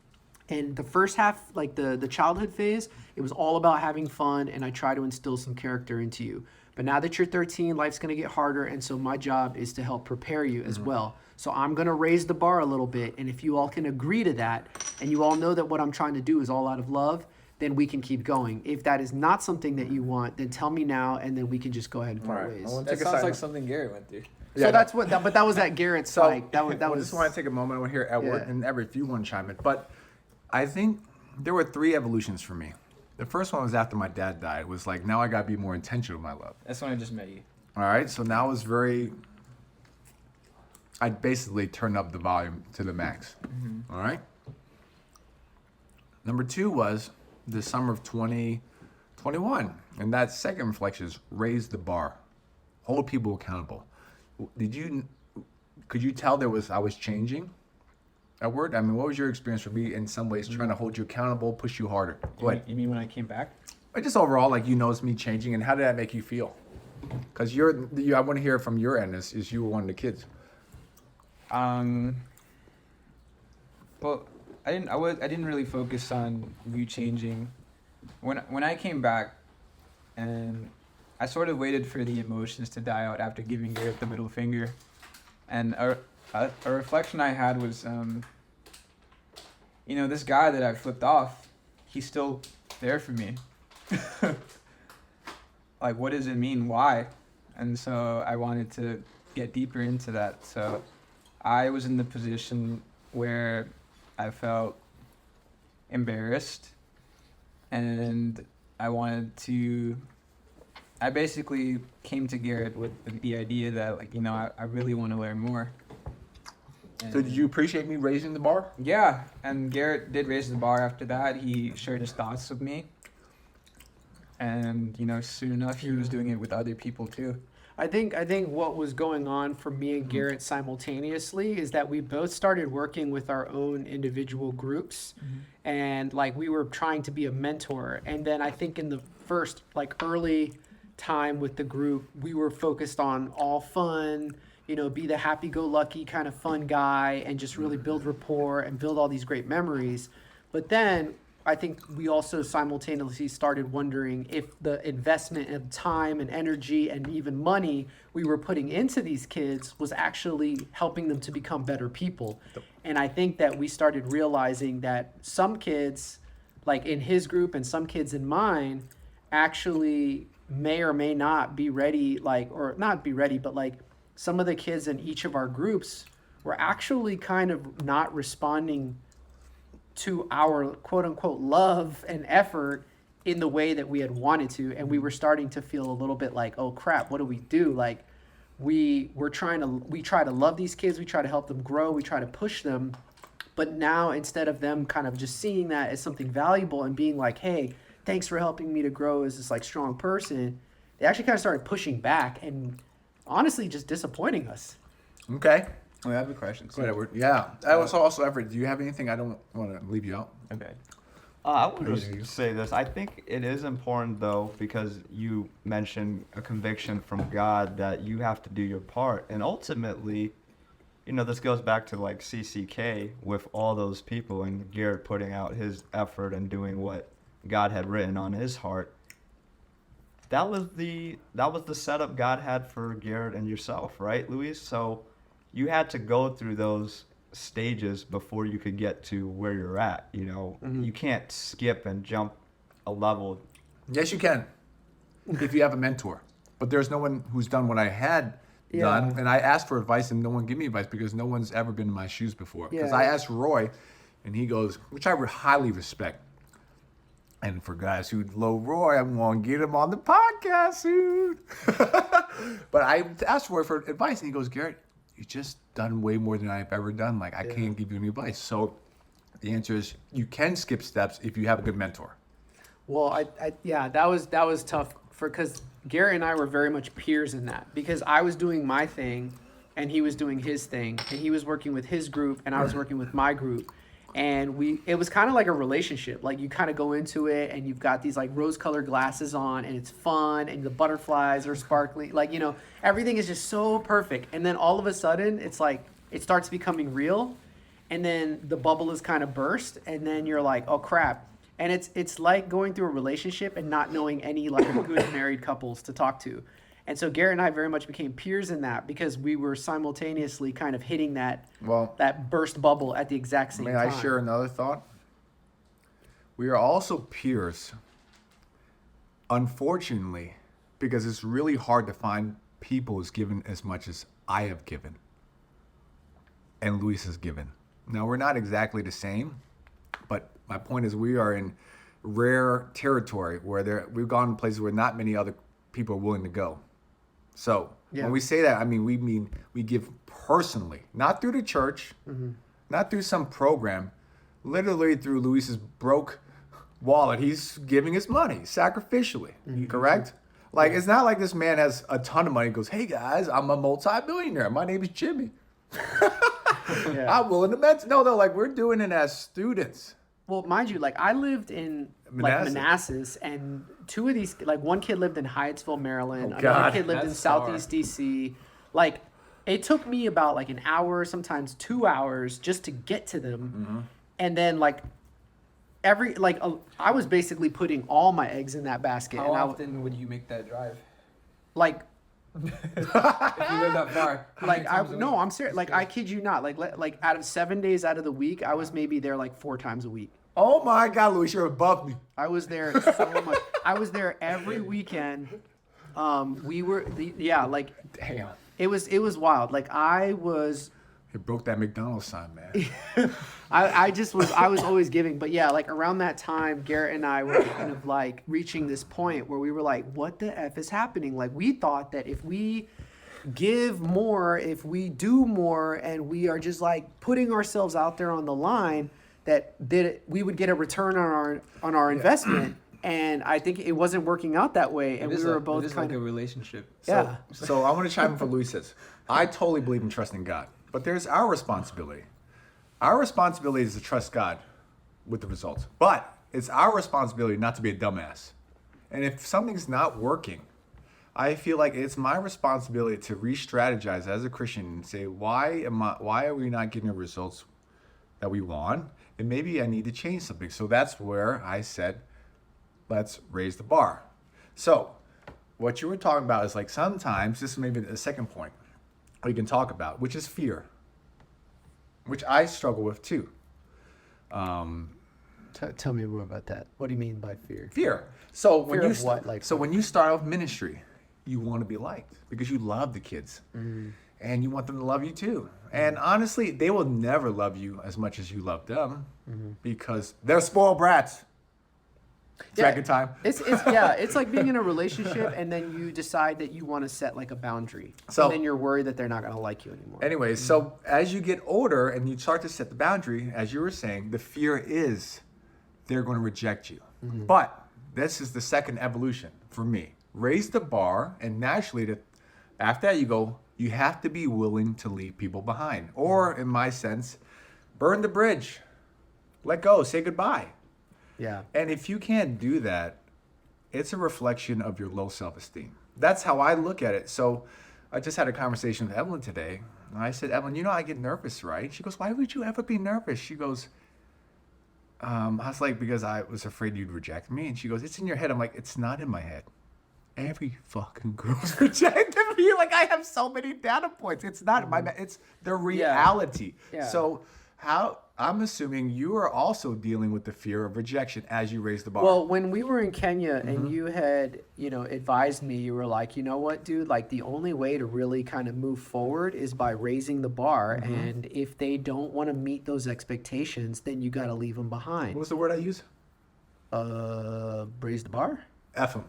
And the first half, like the childhood phase, it was all about having fun, and I try to instill some character into you. But now that you're 13, life's going to get harder, and so my job is to help prepare you as well. So I'm going to raise the bar a little bit, and if you all can agree to that, and you all know that what I'm trying to do is all out of love, then we can keep going. If that is not something that you want, then tell me now, and then we can just go ahead and part ways. That sounds like something Gary went through. So that's what, but that was at Garrett's side. That was. I just want to take a moment. I want to hear Edward and Everett if you want to chime in. But I think there were 3 evolutions for me. The first one was after my dad died. It was like, now I got to be more intentional with my love. That's when I just met you. All right. So now it's I basically turned up the volume to the max. All right. Number 2 was the summer of 2021. And that second reflection is raise the bar, hold people accountable. Could you tell I was changing? Edward, I mean, what was your experience for me in some ways trying to hold you accountable, push you harder? Go ahead. You mean when I came back? But just overall, like, you noticed me changing, and how did that make you feel? Because I want to hear from your end is you were one of the kids. Well, I didn't really focus on you changing. When I came back, and I sort of waited for the emotions to die out after giving Garrett the middle finger, and a reflection I had was, this guy that I flipped off, he's still there for me. Like, what does it mean? Why? And so I wanted to get deeper into that. So I was in the position where I felt embarrassed, and I basically came to Garrett with the idea that, I really want to learn more. So did you appreciate me raising the bar? Yeah, and Garrett did raise the bar after that. He shared his thoughts with me. And, soon enough, he was doing it with other people too. I think what was going on for me and Garrett simultaneously is that we both started working with our own individual groups, and like we were trying to be a mentor. And then I think in the first like early time with the group, we were focused on all fun, be the happy-go-lucky kind of fun guy and just really build rapport and build all these great memories. But then I think we also simultaneously started wondering if the investment of time and energy and even money we were putting into these kids was actually helping them to become better people. And I think that we started realizing that some kids, like in his group and some kids in mine, actually may or may not be ready, or not be ready, but like some of the kids in each of our groups were actually kind of not responding to our quote unquote love and effort in the way that we had wanted to. And we were starting to feel a little bit like, oh crap, what do we do? Like we try to love these kids. We try to help them grow. We try to push them. But now instead of them kind of just seeing that as something valuable and being like, hey, thanks for helping me to grow as this like strong person, they actually kind of started pushing back and honestly just disappointing us. Okay. I have a question. Go ahead, Edward. Yeah. I also, Everett, do you have anything? I don't want to leave you out. Okay. I would just say this. I think it is important, though, because you mentioned a conviction from God that you have to do your part. And ultimately, this goes back to like CCK with all those people and Garrett putting out his effort and doing what God had written on his heart. That was the setup God had for Garrett and yourself, right, Luis? So you had to go through those stages before you could get to where you're at. You can't skip and jump a level. Yes, you can, if you have a mentor. But there's no one who's done what I had done, and I asked for advice, and no one gave me advice because no one's ever been in my shoes before. Because I asked Roy, and he goes, which I would highly respect. And for guys who love Roy, I'm going to get him on the podcast soon. But I asked Roy for advice, and he goes, Garrett, you just done way more than I've ever done. Like, I can't give you any advice. So the answer is you can skip steps if you have a good mentor. Well, that was tough because Garrett and I were very much peers in that, because I was doing my thing and he was doing his thing, and he was working with his group and I was working with my group. And it was kind of like a relationship. Like you kind of go into it and you've got these like rose-colored glasses on and it's fun and the butterflies are sparkling. Like, everything is just so perfect. And then all of a sudden it's like it starts becoming real, and then the bubble is kind of burst, and then you're like, oh crap. And it's like going through a relationship and not knowing any like good married couples to talk to. And so Garrett and I very much became peers in that because we were simultaneously kind of hitting that burst bubble at the exact same time. May I share another thought? We are also peers, unfortunately, because it's really hard to find people who's given as much as I have given and Luis has given. Now, we're not exactly the same, but my point is we are in rare territory where we've gone to places where not many other people are willing to go. So when we say that, we give personally, not through the church, not through some program, literally through Luis's broke wallet. He's giving his money sacrificially, correct? Like, it's not like this man has a ton of money and goes, hey guys, I'm a multi-billionaire. My name is Jimmy. I'm willing to mention. No, like we're doing it as students. Well, mind you, like I lived in Manassas, and two of these, like one kid lived in Hyattsville, Maryland. Another kid lived in Southeast DC. Like it took me about like an hour, sometimes 2 hours just to get to them. And then like I was basically putting all my eggs in that basket. How often would you make that drive? Like if you live that far. I'm serious. Like I kid you not. Like out of 7 days out of the week, I was maybe there like 4 times a week. Oh my God, Luis, you're above me. I was there so much. I was there every weekend. Damn. It was wild. Like I was. It broke that McDonald's sign, man. I was always giving, but yeah, like around that time, Garrett and I were kind of like reaching this point where we were like, what the F is happening? Like we thought that if we give more, if we do more, and we are just like putting ourselves out there on the line, that we would get a return on our investment. and I think it wasn't working out that way, and we were both like kind a of relationship. yeah. So I want to chime in for Luis's. I totally believe in trusting God, but there's our responsibility. Our responsibility is to trust God with the results, but it's our responsibility not to be a dumbass. And if something's not working, I feel like it's my responsibility to re-strategize as a Christian and say, why are we not getting the results that we want? And maybe I need to change something. So that's where I said, let's raise the bar. So what you were talking about is like sometimes, this is maybe the second point we can talk about, which is fear, which I struggle with too. Tell me more about that. What do you mean by fear? Fear. So when Fear you of what? Like so when you start off ministry, you want to be liked because you love the kids, and you want them to love you too. And honestly, they will never love you as much as you love them because they're spoiled brats. Second time. It's like being in a relationship and then you decide that you want to set like a boundary. So- and then you're worried that they're not going to like you anymore. Anyways, so as you get older and you start to set the boundary, as you were saying, the fear is they're going to reject you. But this is the second evolution for me. Raise the bar, and naturally, after that, you have to be willing to leave people behind. Or, in my sense, burn the bridge. Let go. Say goodbye. Yeah. And if you can't do that, it's a reflection of your low self-esteem. That's how I look at it. So I just had a conversation with Evelyn today. And I said, Evelyn, I get nervous, right? She goes, why would you ever be nervous? She goes, I was like, because I was afraid you'd reject me. And she goes, it's in your head. I'm like, it's not in my head. Every fucking girl's rejected me. Like, I have so many data points. It's not my, it's the reality. Yeah. So I'm assuming you are also dealing with the fear of rejection as you raise the bar. Well, when we were in Kenya and you had, advised me, you were like, you know what, dude, like the only way to really kind of move forward is by raising the bar. And if they don't want to meet those expectations, then you got to leave them What behind. was the word I use? Raise the bar? F them.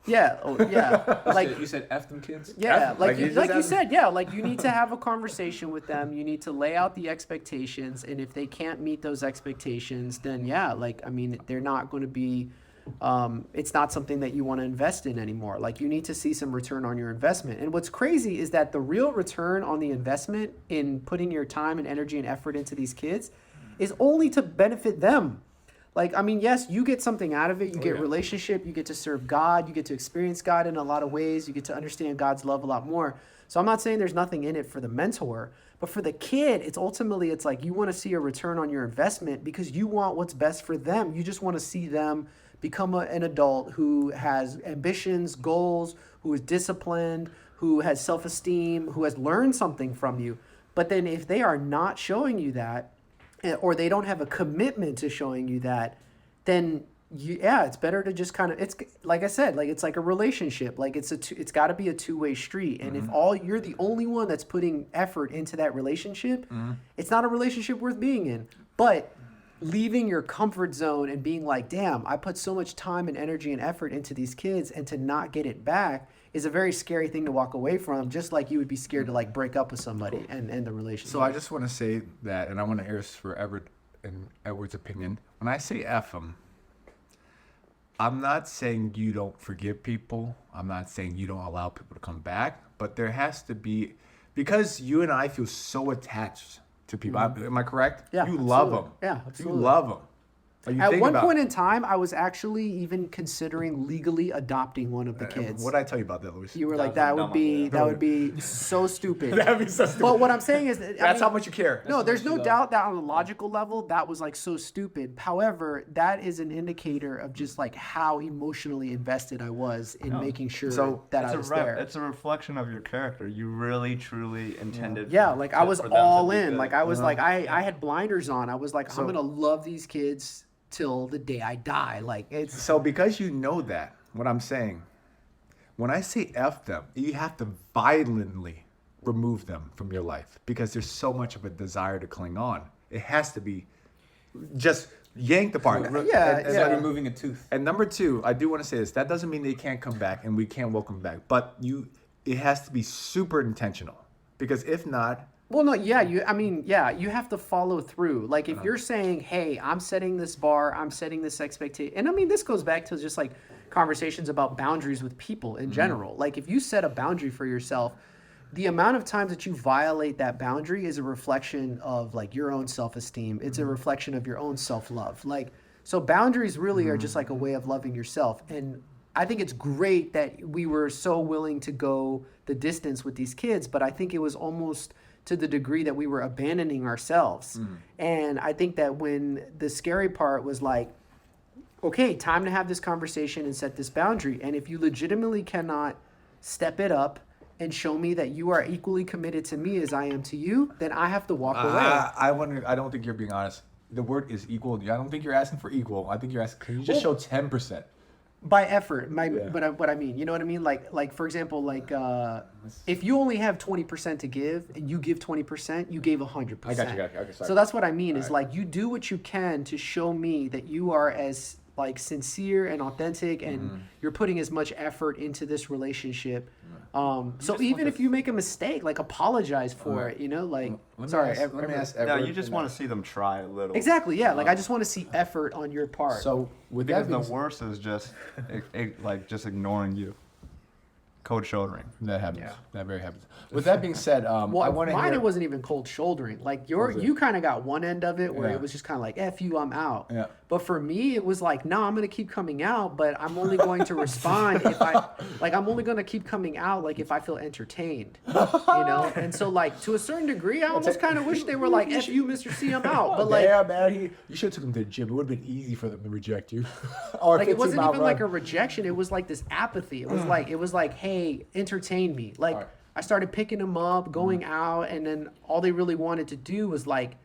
Yeah. Oh, yeah. Like, You said F them kids? yeah, F- like like you, you just like you have- said, yeah, like you need to have a conversation with them. You need to lay out the expectations, and if they can't meet those expectations, then yeah, like I mean, they're not going to be. It's not something that you want to invest in anymore. Like you need to see some return on your investment. And what's crazy is that the real return on the investment in putting your time and energy and effort into these kids is only to benefit them. Like, I mean, yes, you get something out of it. You get relationship. You get to serve God. You get to experience God in a lot of ways. You get to understand God's love a lot more. So I'm not saying there's nothing in it for the mentor, but for the kid, it's like you want to see a return on your investment because you want what's best for them. You just want to see them become an adult who has ambitions, goals, who is disciplined, who has self-esteem, who has learned something from you. But then if they are not showing you that, or they don't have a commitment to showing you that, then it's better to just kind of, it's like I said, like it's like a relationship, like it's got to be a two-way street. And if you're the only one that's putting effort into that relationship, it's not a relationship worth being in. But leaving your comfort zone and being like, damn, I put so much time and energy and effort into these kids, and to not get it back is a very scary thing to walk away from, just like you would be scared to like break up with somebody and end the relationship. So I just want to say that, and I want to air this for Everett and Edward's opinion. When I say F them, I'm not saying you don't forgive people. I'm not saying you don't allow people to come back. But there has to be, because you and I feel so attached to people. Am I correct? Yeah, You love absolutely. them. Yeah, absolutely. You love them. Like, you At think one about- point in time, I was actually even considering legally adopting one of the kids. What did I tell you about that, Luis? You were like, That that was would a be dumb so stupid. That'd be so stupid. But what I'm saying is that That's how much you care. No, there's no doubt that on a logical level, that was like so stupid. However, that is an indicator of just like how emotionally invested I was in making sure that I was there. It's a reflection of your character. You really, truly intended. Yeah, like I was for them to all be in. good. Like I was like I had blinders on. I was like, I'm gonna love these kids till the day I die. Like it's So because you know that, what I'm saying, when I say F them, you have to violently remove them from your life because there's so much of a desire to cling on. It has to be just yanked apart. Yeah, It's yeah. like removing a tooth. And number two, I do want to say this. That doesn't mean they can't come back and we can't welcome them back. But it has to be super intentional. Because if not, Well, no, yeah, you have to follow through. Like, if you're saying, hey, I'm setting this bar, I'm setting this expectation. And I mean, this goes back to just like conversations about boundaries with people in general. Like, if you set a boundary for yourself, the amount of times that you violate that boundary is a reflection of like your own self-esteem. It's a reflection of your own self-love. Like, so boundaries really are just like a way of loving yourself. And I think it's great that we were so willing to go the distance with these kids, but I think it was almost to the degree that we were abandoning ourselves. And I think that when the scary part was like, okay, time to have this conversation and set this boundary. And if you legitimately cannot step it up and show me that you are equally committed to me as I am to you, then I have to walk away. I don't think you're being honest. The word is equal. I don't think you're asking for equal. I think you're asking, can you just show 10%? By effort, but what I mean, you know what I mean? Like for example, like if you only have 20% to give and you give 20%, you gave 100%. I got you. Okay, sorry. So that's what I mean is like you do what you can to show me that you are as like sincere and authentic and you're putting as much effort into this relationship. So even if you make a mistake, like apologize for it, you know, like Let me ask No, Edward you just want to see them try a little. exactly, yeah. Like I just want to see effort on your part. So with Because that the being worst is just like just ignoring you. Cold shouldering. that happens. Yeah. That very happens. With that being said, I well, want to mine hear. it wasn't even cold shouldering. Like Was it? you kind of got one end of it where Yeah. it was just kind of like "f you, I'm out." Yeah. But for me, it was like, no, I'm gonna keep coming out, but I'm only going to respond if I'm only gonna keep coming out like if I feel entertained, you know. And so like to a certain degree, I almost kind of wish they were like "f you, Mr. C, I'm out." But like. yeah, man, you should have took him to the gym. It would have been easy for them to reject you. Or Like it wasn't 15-mile even run. like a rejection. It was like this apathy. It was like, hey, entertain me. Like Alright. I started picking them up, going out, and then all they really wanted to do was like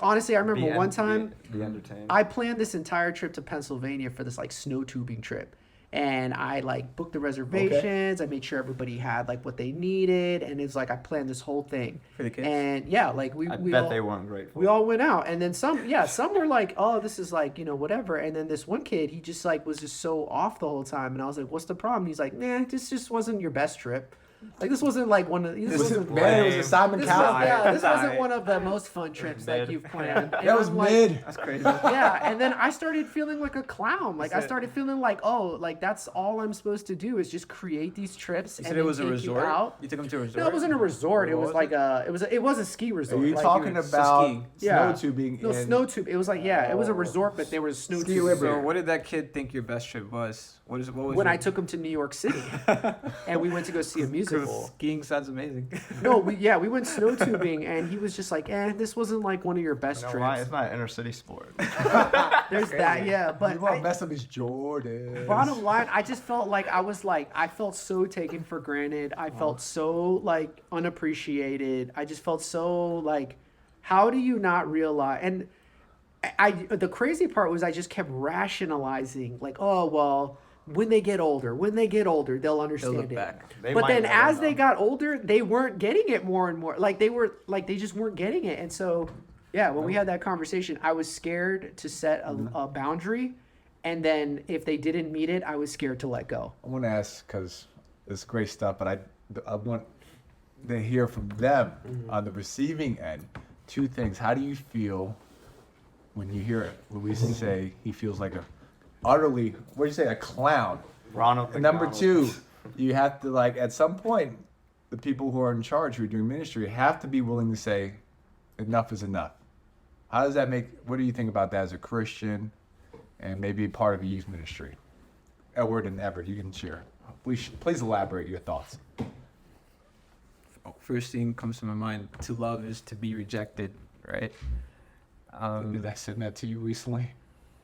honestly, I remember one time Be entertained. I planned this entire trip to Pennsylvania for this like snow tubing trip. And I like booked the reservations. I made sure everybody had like what they needed, and it's like I planned this whole thing For the kids? And yeah, like we I we bet all, they weren't grateful. we all went out, and then some were like, oh, this is like, you know, whatever. And then this one kid, he just like was just so off the whole time, and I was like, what's the problem? He's like, nah, this just wasn't your best trip. Like this wasn't like one of this wasn't Man, it was a Simon this, Cowell. was, this wasn't one of the most fun trips that you've planned. And That was I'm like, mid. That's crazy. yeah, and then I started feeling like a clown. Like I started feeling like, oh, like that's all I'm supposed to do is just create these trips. You and said it then was a take you resort? out. You took them to a resort? No, it wasn't a resort. It What was was like it was a ski resort. Are you Like, talking was about skiing. Yeah. snow tubing? No, in snow tube. It was like it was a resort, but there was snow Ski tube. Liberty. So what did that kid think your best trip was? What was When your, I took him to New York City, and we went to go see a musical. Skiing sounds amazing. No, we went snow tubing, and he was just like, this wasn't like one of your best You know why? trips. It's not an inner city sport. There's that, yeah. But You want to mess up his Jordans. bottom line, I just felt like I felt so taken for granted. I felt so like unappreciated. I just felt so like, how do you not realize? And the crazy part was I just kept rationalizing like, oh well, when they get older, they'll understand look it. back. They But might then never as know. they got older, they weren't getting it more and more. Like they just weren't getting it. And so, yeah, when we had that conversation, I was scared to set a boundary. And then if they didn't meet it, I was scared to let go. I want to ask because it's great stuff, but I want to hear from them on the receiving end. Two things. How do you feel when you hear Luis say he feels like a utterly, what do you say, a clown? Ronald And number McDonald. two, you have to like at some point, the people who are in charge who are doing ministry have to be willing to say, enough is enough. How does that make? What do you think about that as a Christian, and maybe part of a youth ministry? Edward and Everett, you can share. Please elaborate your thoughts. First thing comes to my mind: to love is to be rejected, right? Did I send that to you recently?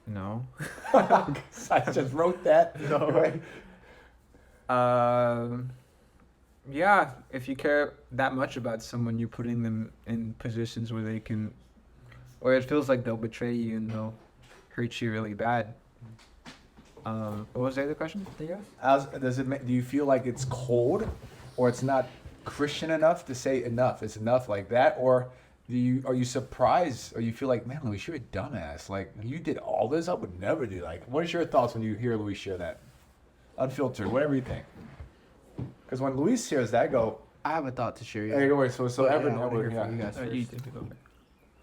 No. I just wrote that. No way. Yeah, if you care that much about someone, you're putting them in positions where they can, or it feels like they'll betray you and they'll hurt you really bad. What was the other question that you asked? Do you feel like it's cold, or it's not Christian enough to say enough? It's enough like that, or are you surprised, or you feel like, man, Luis, you're a dumbass. Like you did all this, I would never do. Like, what is your thoughts when you hear Luis share that, unfiltered, whatever you think? Because when Luis shares that, I go, I have a thought to share. Hey, Yeah. go away. So But, Evan, I wanna hear yeah. from you guys You first. take it over.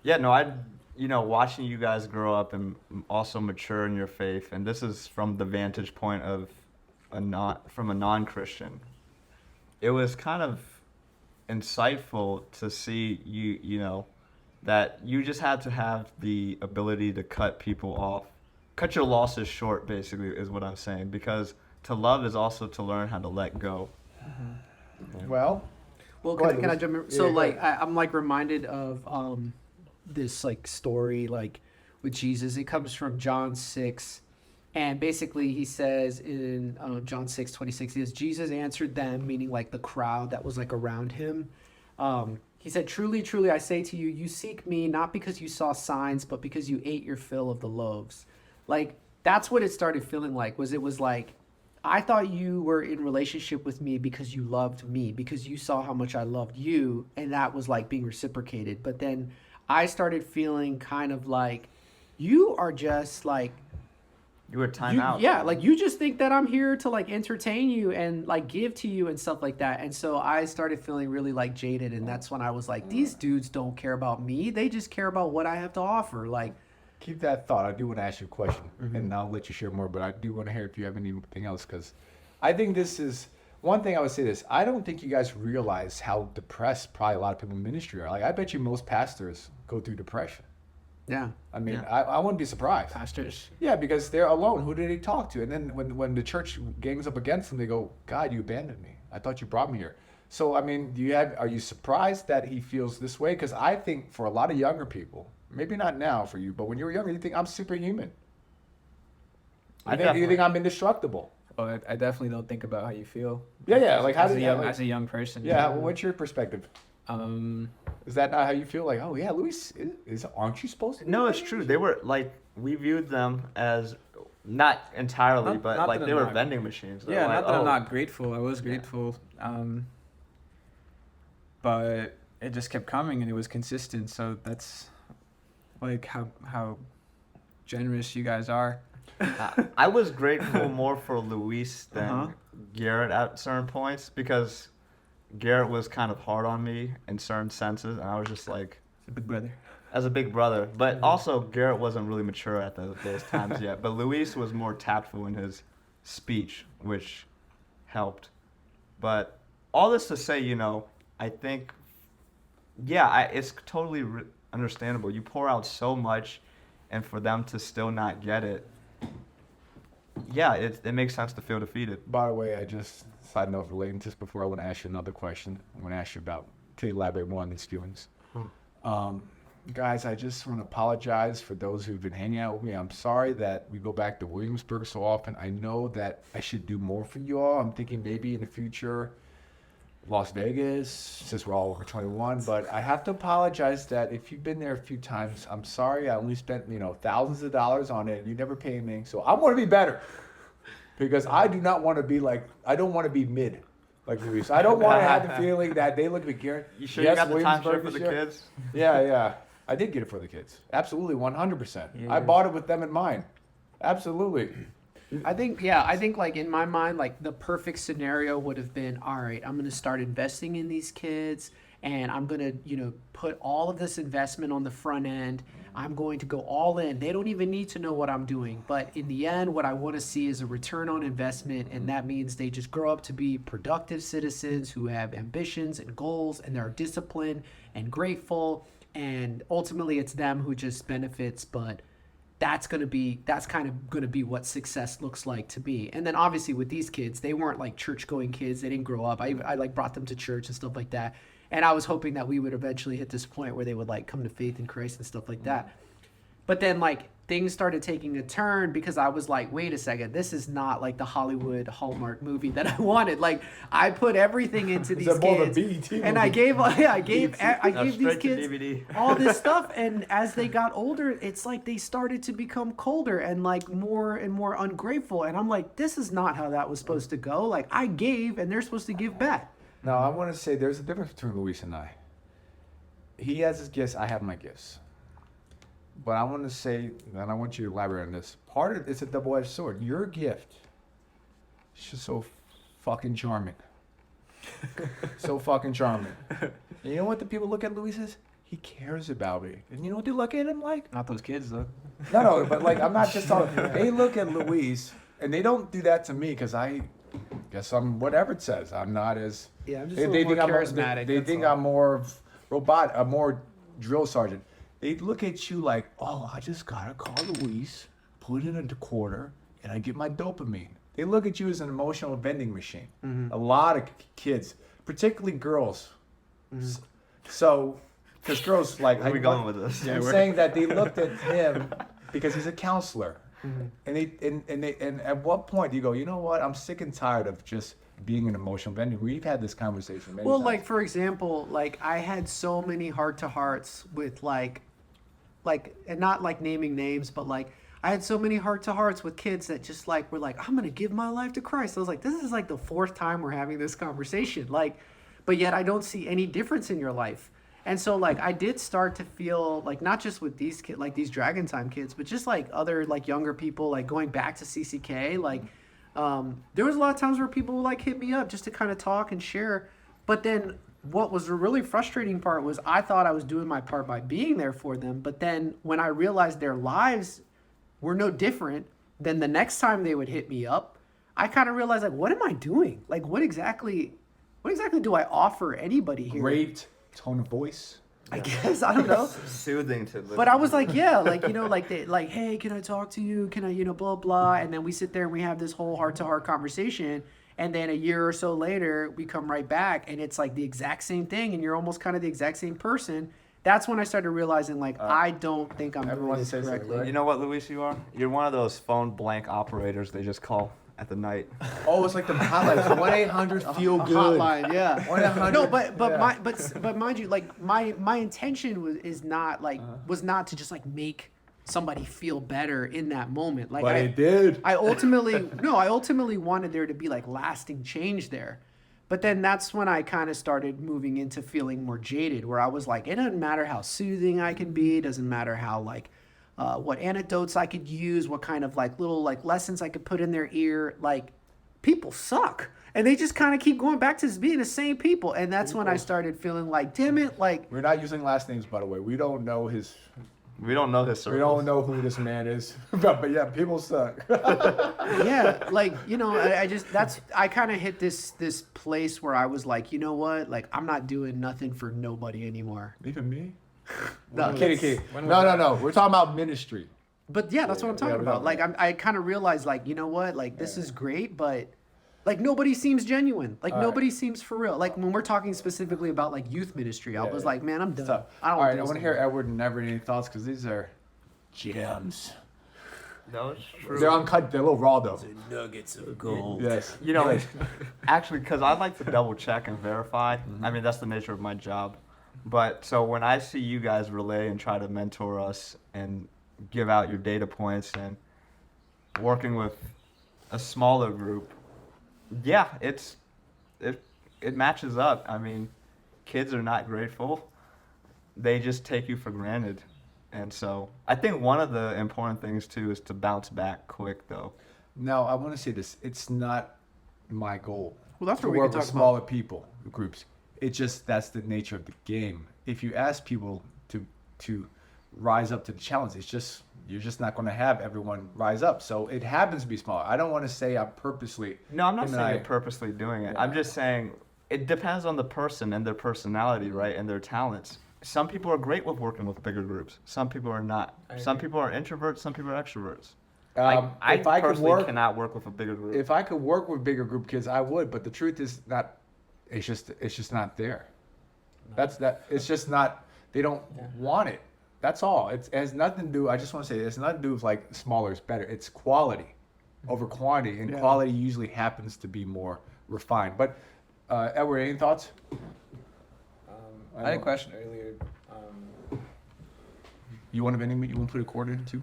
Yeah, no, watching you guys grow up and also mature in your faith, and this is from the vantage point of from a non-Christian. It was kind of insightful to see that you just had to have the ability to cut people off, cut your losses short, basically, is what I'm saying, because to love is also to learn how to let go. Well, Well, Go ahead, can I Louis. jump in? Yeah, So go like ahead. I'm like reminded of this like story like with Jesus. It comes from John 6. And basically he says in John 6:26, he says, Jesus answered them, meaning like the crowd that was like around him. He said, truly, truly, I say to you, you seek me not because you saw signs, but because you ate your fill of the loaves. Like, that's what it started feeling like, it was like, I thought you were in relationship with me because you loved me, because you saw how much I loved you, and that was like being reciprocated. But then I started feeling kind of like, you are just like, You were time out. yeah, like you just think that I'm here to like entertain you and like give to you and stuff like that. And so I started feeling really like jaded, and that's when I was like, these dudes don't care about me. They just care about what I have to offer. Like, keep that thought. I do want to ask you a question, and I'll let you share more. But I do want to hear if you have anything else, because I think this is one thing. I would say this: I don't think you guys realize how depressed probably a lot of people in ministry are. Like, I bet you most pastors go through depression. yeah, I mean, Yeah. I wouldn't be surprised. pastors. Yeah, because they're alone. Who did he talk to? And then when the church gangs up against them, they go, "God, you abandoned me. I thought you brought me here." So I mean, are you surprised that he feels this way? Because I think for a lot of younger people, maybe not now for you, but when you were younger, you think I'm superhuman. You definitely- think I'm indestructible. Oh, I definitely don't think about how you feel. Yeah. Like how as did a you? young, Like, as a young person. yeah. What's your perspective? Um, Is that not how you feel? Like, oh yeah, Luis, aren't you supposed to? No, it's true. They were like, we viewed them as not entirely, Not- but not like that they I'm were not- vending machines. They yeah, were not like, that I'm "Oh." not grateful. I was grateful. But it just kept coming and it was consistent. So that's like how generous you guys are. I was grateful more for Luis than Uh-huh. Garrett at certain points, because Garrett was kind of hard on me in certain senses, and I was just like, Big brother. as a big brother. But also, Garrett wasn't really mature at those times yet. But Luis was more tactful in his speech, which helped. But all this to say, I think, it's totally understandable. You pour out so much, and for them to still not get it, it makes sense to feel defeated. By the way, I just side note relating to this before I want to ask you another question. I want to ask you to elaborate more on these feelings. Guys, I just want to apologize for those who've been hanging out with me. I'm sorry that we go back to Williamsburg so often. I know that I should do more for you all. I'm thinking maybe in the future, Las Vegas, since we're all over 21. But I have to apologize that if you've been there a few times, I'm sorry. I only spent thousands of dollars on it. You never paid me, so I want to be better. Because I do not want to be I don't want to be mid, like Luis. I don't want to have the feeling that they look at Garrett. You sure yes, you got the timeshare Williamsburg for the this year. kids? Yeah. I did get it for the kids. Absolutely, 100%. I bought it with them in mind. Absolutely. I think like in my mind, like the perfect scenario would have been, all right, I'm going to start investing in these kids, and I'm going to, put all of this investment on the front end. I'm going to go all in. They don't even need to know what I'm doing. But in the end, what I want to see is a return on investment. And that means they just grow up to be productive citizens who have ambitions and goals, and they're disciplined and grateful. And ultimately it's them who just benefits. But that's kind of going to be what success looks like to me. And then obviously with these kids, they weren't like church going kids. They didn't grow up. I like brought them to church and stuff like that. And I was hoping that we would eventually hit this point where they would like come to faith in Christ and stuff like that. But then like things started taking a turn because I was like, wait a second, this is not like the Hollywood Hallmark movie that I wanted. Like I put everything into these Is that more of a kids, BET and I movie? gave Straight these to kids DVD. all this stuff. And as they got older, it's like they started to become colder and like more and more ungrateful. And I'm like, this is not how that was supposed to go. Like I gave, and they're supposed to give back. Now, I want to say there's a difference between Luis and I. He has his gifts, I have my gifts. But I want to say, and I want you to elaborate on this. Part of it's a double-edged sword. Your gift is just so fucking charming. So fucking charming. And you know what the people look at Luis as? He cares about me. And you know what they look at him like? Not those kids though. No, but like I'm not just talking. They look at Luis, and they don't do that to me because I guess I'm whatever it says. I'm not as. Yeah, I'm just They, a they little think more I'm. charismatic. They that's think all. I'm more of a more drill sergeant. They look at you like, oh, I just gotta call Luis, put it in a quarter, and I get my dopamine. They look at you as an emotional vending machine. A lot of kids, particularly girls. So, because girls like. Where are we going with this? I'm saying that they looked at him because he's a counselor, and at what point do you go? You know what? I'm sick and tired of just being an emotional vendor. We've had this conversation many Well, times. like for example, like I had so many heart to hearts with like, and not like naming names, but like I had so many heart to hearts with kids that just like were like, I'm gonna give my life to Christ. I was like, this is like the 4th time we're having this conversation, like, but yet I don't see any difference in your life. And so like I did start to feel like not just with these kids, like these Dragon Time kids, but just like other like younger people, like going back to CCK, like there was a lot of times where people would like hit me up just to kind of talk and share. But then what was the really frustrating part was I thought I was doing my part by being there for them. But then when I realized their lives were no different, then the next time they would hit me up, I kind of realized like, what am I doing? Like, what exactly do I offer anybody here? great tone of voice. I guess I don't know. Soothing to But I was like, yeah, like, you know, like they like, hey, can I talk to you? Can I, you know, blah blah. And then we sit there and we have this whole heart to heart conversation. And then a year or so later, we come right back and it's like the exact same thing, and you're almost kind of the exact same person. That's when I started realizing like I don't think I'm doing everyone this says that, correctly. right? You know what, Luis, you are? You're one of those phone blank operators they just call at the night. Oh, it's like the highlights. 1-800-FEEL-GOOD. Hotline, yeah. 1-800. No, but yeah. but mind you, like my intention was not to just like make somebody feel better in that moment. Like But it did. I ultimately wanted there to be like lasting change there. But then that's when I kind of started moving into feeling more jaded, where I was like, it doesn't matter how soothing I can be, it doesn't matter how like what anecdotes I could use, what kind of like little like lessons I could put in their ear. Like people suck, and they just kind of keep going back to being the same people. And that's when I started feeling like, damn it, like We're not using last names, by the way. We don't know his. We don't know this. We don't know who this man is. but yeah, people suck. yeah, like, you know, I kind of hit this place where I was like, you know what, like I'm not doing nothing for nobody anymore. Even me? No, Kidding. No. We're talking about ministry. But yeah, that's what I'm talking about. Like I kind of realized like, you know what, like this is great, but like nobody seems genuine. Like nobody seems for real. Like when we're talking specifically about like youth ministry, I was like, man, I'm done. So, I don't all want right, to I want to hear Edward and Everett any thoughts because these are gems. No, it's true. They're uncut. They're a little raw though. nuggets of gold. Yes. You know, actually, because I like to double check and verify. I mean, that's the nature of my job. But so when I see you guys relay and try to mentor us and give out your data points and working with a smaller group, yeah, it matches up. I mean, kids are not grateful. They just take you for granted. And so I think one of the important things too is to bounce back quick though. Now I want to say this. It's not my goal. Well, that's to what we work can with talk smaller people groups. It's just that's the nature of the game. If you ask people to rise up to the challenge, it's just you're just not going to have everyone rise up. So it happens to be smaller. I don't want to say I'm purposely. No, I'm not him and saying I- you're purposely doing it. Yeah. I'm just saying it depends on the person and their personality, right, and their talents. Some people are great with working with bigger groups. Some people are not. Some people are introverts. Some people are extroverts. I if I could personally work, cannot work with a bigger group. if I could work with bigger group kids, I would. But the truth is not. It's just not there. That's that. It's just not. They don't want it. That's all. It has nothing to do. I just want to say it has nothing to do with like smaller is better. It's quality over quantity, and quality usually happens to be more refined. But Edward, any thoughts? I had a question earlier. You want to put a quarter in too?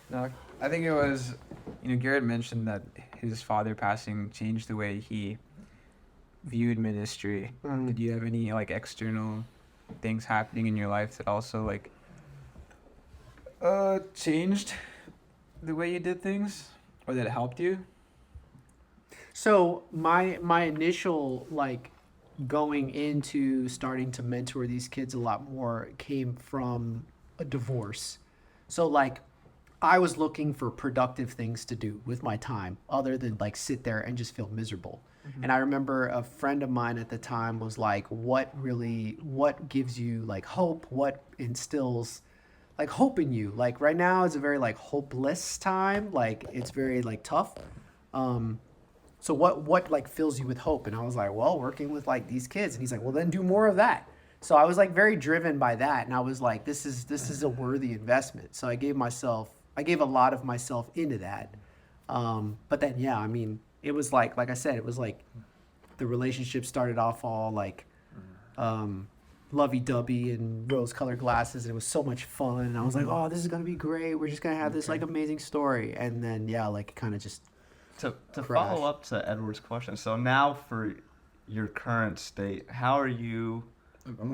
No, I think it was, Garrett mentioned that his father passing changed the way he viewed ministry. Did you have any like external things happening in your life that also like changed the way you did things, or that helped you? So my initial like going into starting to mentor these kids a lot more came from a divorce. So like I was looking for productive things to do with my time other than like sit there and just feel miserable. And I remember a friend of mine at the time was like, what gives you like hope? What instills like hope in you? Like right now is a very like hopeless time. Like it's very like tough. So what like fills you with hope? And I was like, well, working with like these kids. And he's like, well, then do more of that. So I was like very driven by that, and I was like, this is a worthy investment. So I gave a lot of myself into that. But then yeah, I mean, it was like I said, it was like the relationship started off all like lovey-dovey and rose-colored glasses, and it was so much fun. And I was like, oh, this is gonna be great. We're just gonna have this like amazing story. And then yeah, like it kind of just To Crash. follow up to Edward's question, so now for your current state, how are you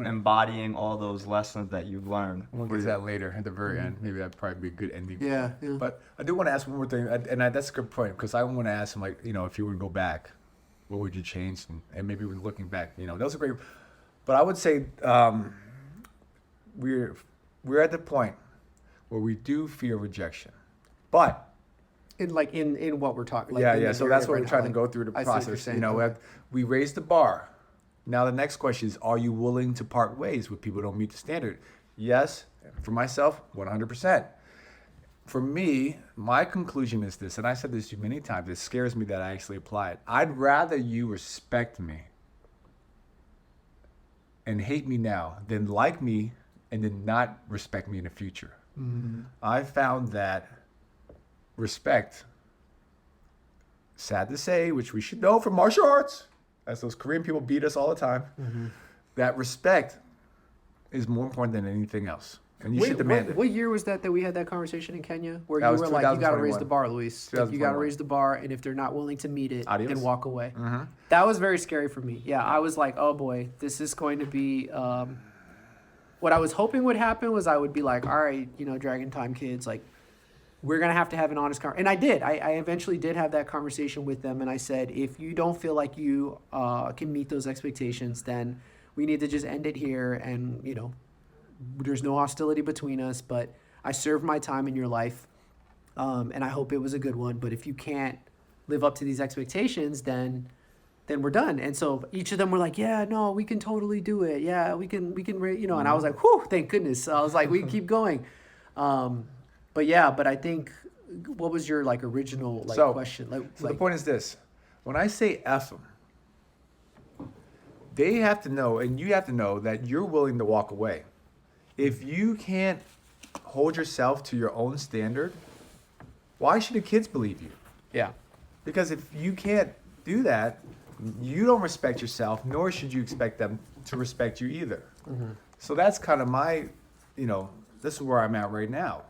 embodying all those lessons that you've learned? We'll get to that later at the very end. Maybe that'd probably be a good ending. yeah. But I do want to ask one more thing, that's a good point, because I want to ask him, like, if you were to go back, what would you change? And maybe we're looking back, that was a great. But I would say we're at the point where we do fear rejection, but In what we're talking. Like yeah. in the So area that's what right we're now, trying to like, go through the I see what you're process. saying. We raised the bar. Now the next question is, are you willing to part ways with people who don't meet the standard? Yes, for myself, 100%. For me, my conclusion is this, and I said this to you many times, it scares me that I actually apply it. I'd rather you respect me and hate me now than like me and then not respect me in the future. Mm-hmm. I found that respect, sad to say, which we should know from martial arts, as those Korean people beat us all the time, that respect is more important than anything else. And you should demand it. What year was that we had that conversation in Kenya where That you was were like, you got to raise 2021. the bar, Luis. Like, you got to 2021. raise the bar, and if they're not willing to meet it, Adios. then walk away. That was very scary for me. Yeah, I was like, oh boy, this is going to be. What I was hoping would happen was I would be like, all right, Dragon Time kids, like, we're going to have an honest conversation. And I did. I eventually did have that conversation with them. And I said, if you don't feel like you can meet those expectations, then we need to just end it here. And, there's no hostility between us. But I served my time in your life. And I hope it was a good one. But if you can't live up to these expectations, then we're done. And so each of them were like, yeah, no, we can totally do it. Yeah, we can, and I was like, whew, thank goodness. So I was like, we can keep going. But I think, what was your like original question? So the point is this: when I say F them, they have to know, and you have to know that you're willing to walk away. If you can't hold yourself to your own standard, why should the kids believe you? Yeah. Because if you can't do that, you don't respect yourself, nor should you expect them to respect you either. So that's kind of my, this is where I'm at right now.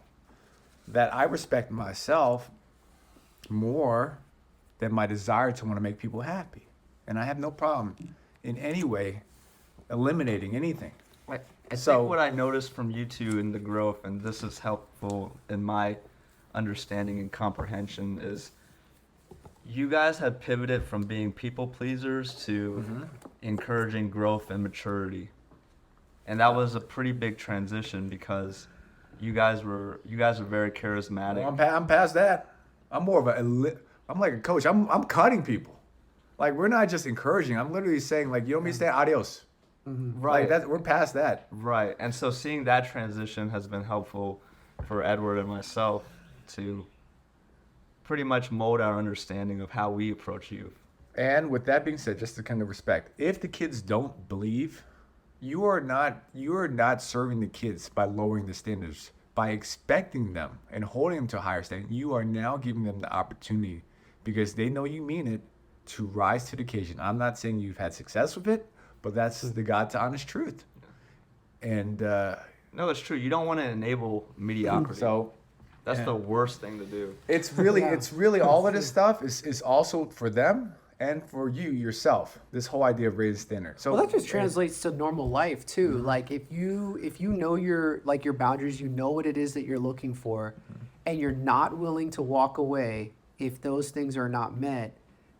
That I respect myself more than my desire to want to make people happy. And I have no problem in any way eliminating anything. I So- think what I noticed from you two in the growth, and this is helpful in my understanding and comprehension, is you guys have pivoted from being people pleasers to encouraging growth and maturity. And that was a pretty big transition because you guys are very charismatic. Well, I'm past that. I'm more of I'm like a coach. I'm cutting people. Like, we're not just encouraging. I'm literally saying, like, you don't understand, adios. Right. Like, we're past that. Right. And so seeing that transition has been helpful for Edward and myself to pretty much mold our understanding of how we approach youth. And with that being said, just to kind of respect, if the kids don't believe, you are not serving the kids by lowering the standards. By expecting them and holding them to a higher standard, you are now giving them the opportunity, because they know you mean it, to rise to the occasion. I'm not saying you've had success with it, but that's the God's honest truth. And No, it's true. You don't want to enable mediocrity. so That's the worst thing to do. it's really Yeah. it's really all of this stuff is also for them and for you yourself. This whole idea of raising standard. So Well, that just translates to normal life too. Like if you know your boundaries, you know what it is that you're looking for, and you're not willing to walk away if those things are not met,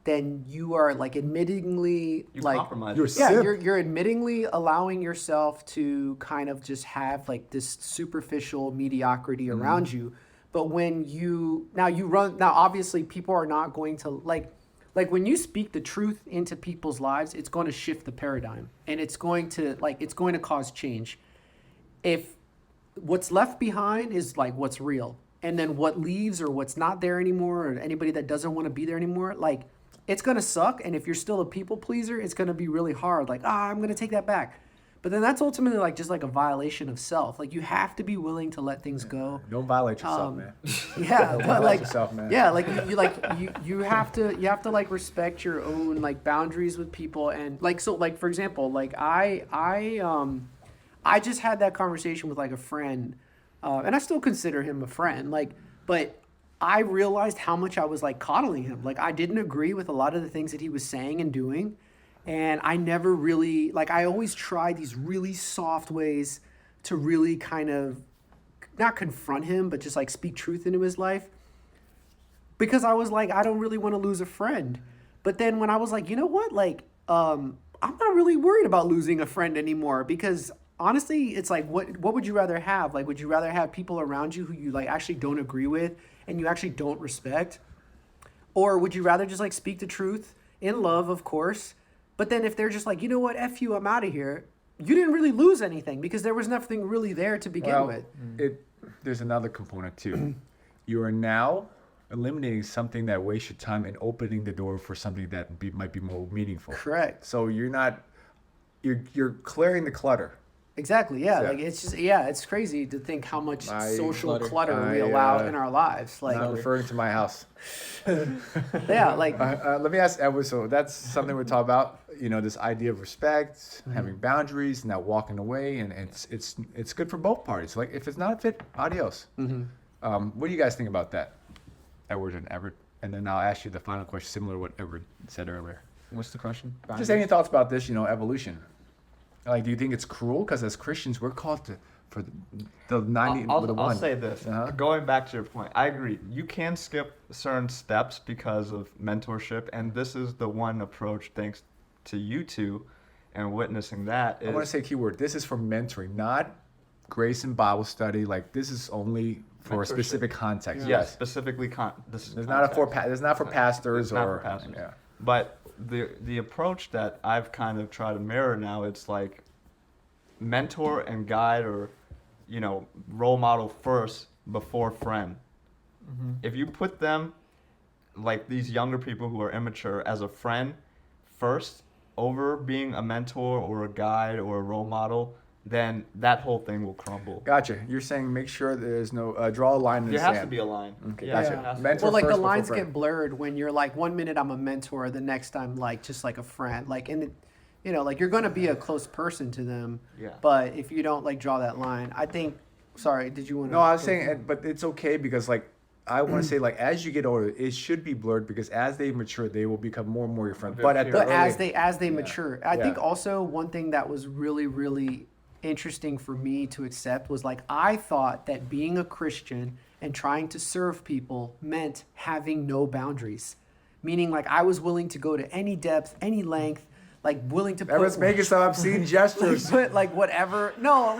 then you are like admittingly You like compromise. You're yourself. yeah, simp. you're admittingly allowing yourself to kind of just have like this superficial mediocrity around you. But when you now obviously people are not going to like when you speak the truth into people's lives, it's going to shift the paradigm and it's going to cause change. If what's left behind is like what's real, and then what leaves or what's not there anymore, or anybody that doesn't want to be there anymore, like it's gonna suck. And if you're still a people pleaser, it's gonna be really hard. Like, I'm gonna take that back. But then that's ultimately like just like a violation of self. Like you have to be willing to let things go. Don't violate yourself, man. Yeah, Don't but violate like yourself, man. yeah, like you have to like respect your own like boundaries with people. And like so like for example, like I just had that conversation with like a friend, and I still consider him a friend. Like, but I realized how much I was like coddling him. Like, I didn't agree with a lot of the things that he was saying and doing, and I never really like. I always tried these really soft ways to really kind of not confront him, but just like speak truth into his life. Because I was like, I don't really want to lose a friend. But then when I was like, you know what, like, I'm not really worried about losing a friend anymore because honestly, it's like, what would you rather have? Like, would you rather have people around you who you like actually don't agree with and you actually don't respect? Or would you rather just like speak the truth in love, of course? But then if they're just like, you know what, F you, I'm out of here. You didn't really lose anything because there was nothing really there to begin with. There's another component too. You are now eliminating something that wastes your time and opening the door for something that might be more meaningful. Correct. So you're clearing the clutter. Exactly. Yeah. Yeah. Like it's just it's crazy to think how much social clutter we I, allow in our lives. Like Not referring to my house. yeah, like Let me ask Edward. So that's something we're talking about. You know, this idea of respect, having boundaries, not walking away, and it's good for both parties. Like if it's not a fit, adios. What do you guys think about that, Edward and Everett? And then I'll ask you the final question, similar to what Edward said earlier. What's the question? Just any thoughts about this? You know, evolution. Like, do you think it's cruel? Because as Christians, we're called for the 90 with the one. I'll say this. Uh-huh. Going back to your point, I agree. You can skip certain steps because of mentorship, and this is the one approach, thanks to you two, and witnessing that. I want to say a key word. This is for mentoring, not grace and Bible study. Like, this is only for a Mentorship. specific context. Yes, specifically. This is There's not context. for pastors It's not or for pastors. yeah. But the approach that I've kind of tried to mirror now, it's like mentor and guide, or role model first before friend. If you put them, like these younger people who are immature, as a friend first over being a mentor or a guide or a role model, then that whole thing will crumble. Gotcha. You're saying make sure there's no draw a line in the There sand. has to be a line. Okay, Yeah, gotcha. it has to be. Mentor well, like first the before lines friend. get blurred when you're like 1 minute I'm a mentor, the next I'm like just like a friend. Like like you're gonna be a close person to them. Yeah. But if you don't like draw that line, I think. Sorry, did you want to? No, I was saying, but it's okay because like I want to say like as you get older, it should be blurred because as they mature, they will become more and more your friend. But at the But early, as they mature, I think Yeah. also one thing that was really interesting for me to accept was like I thought that being a Christian and trying to serve people meant having no boundaries, meaning like I was willing to go to any depth, any length, like willing to put everyone's making some obscene gestures. put like whatever. No,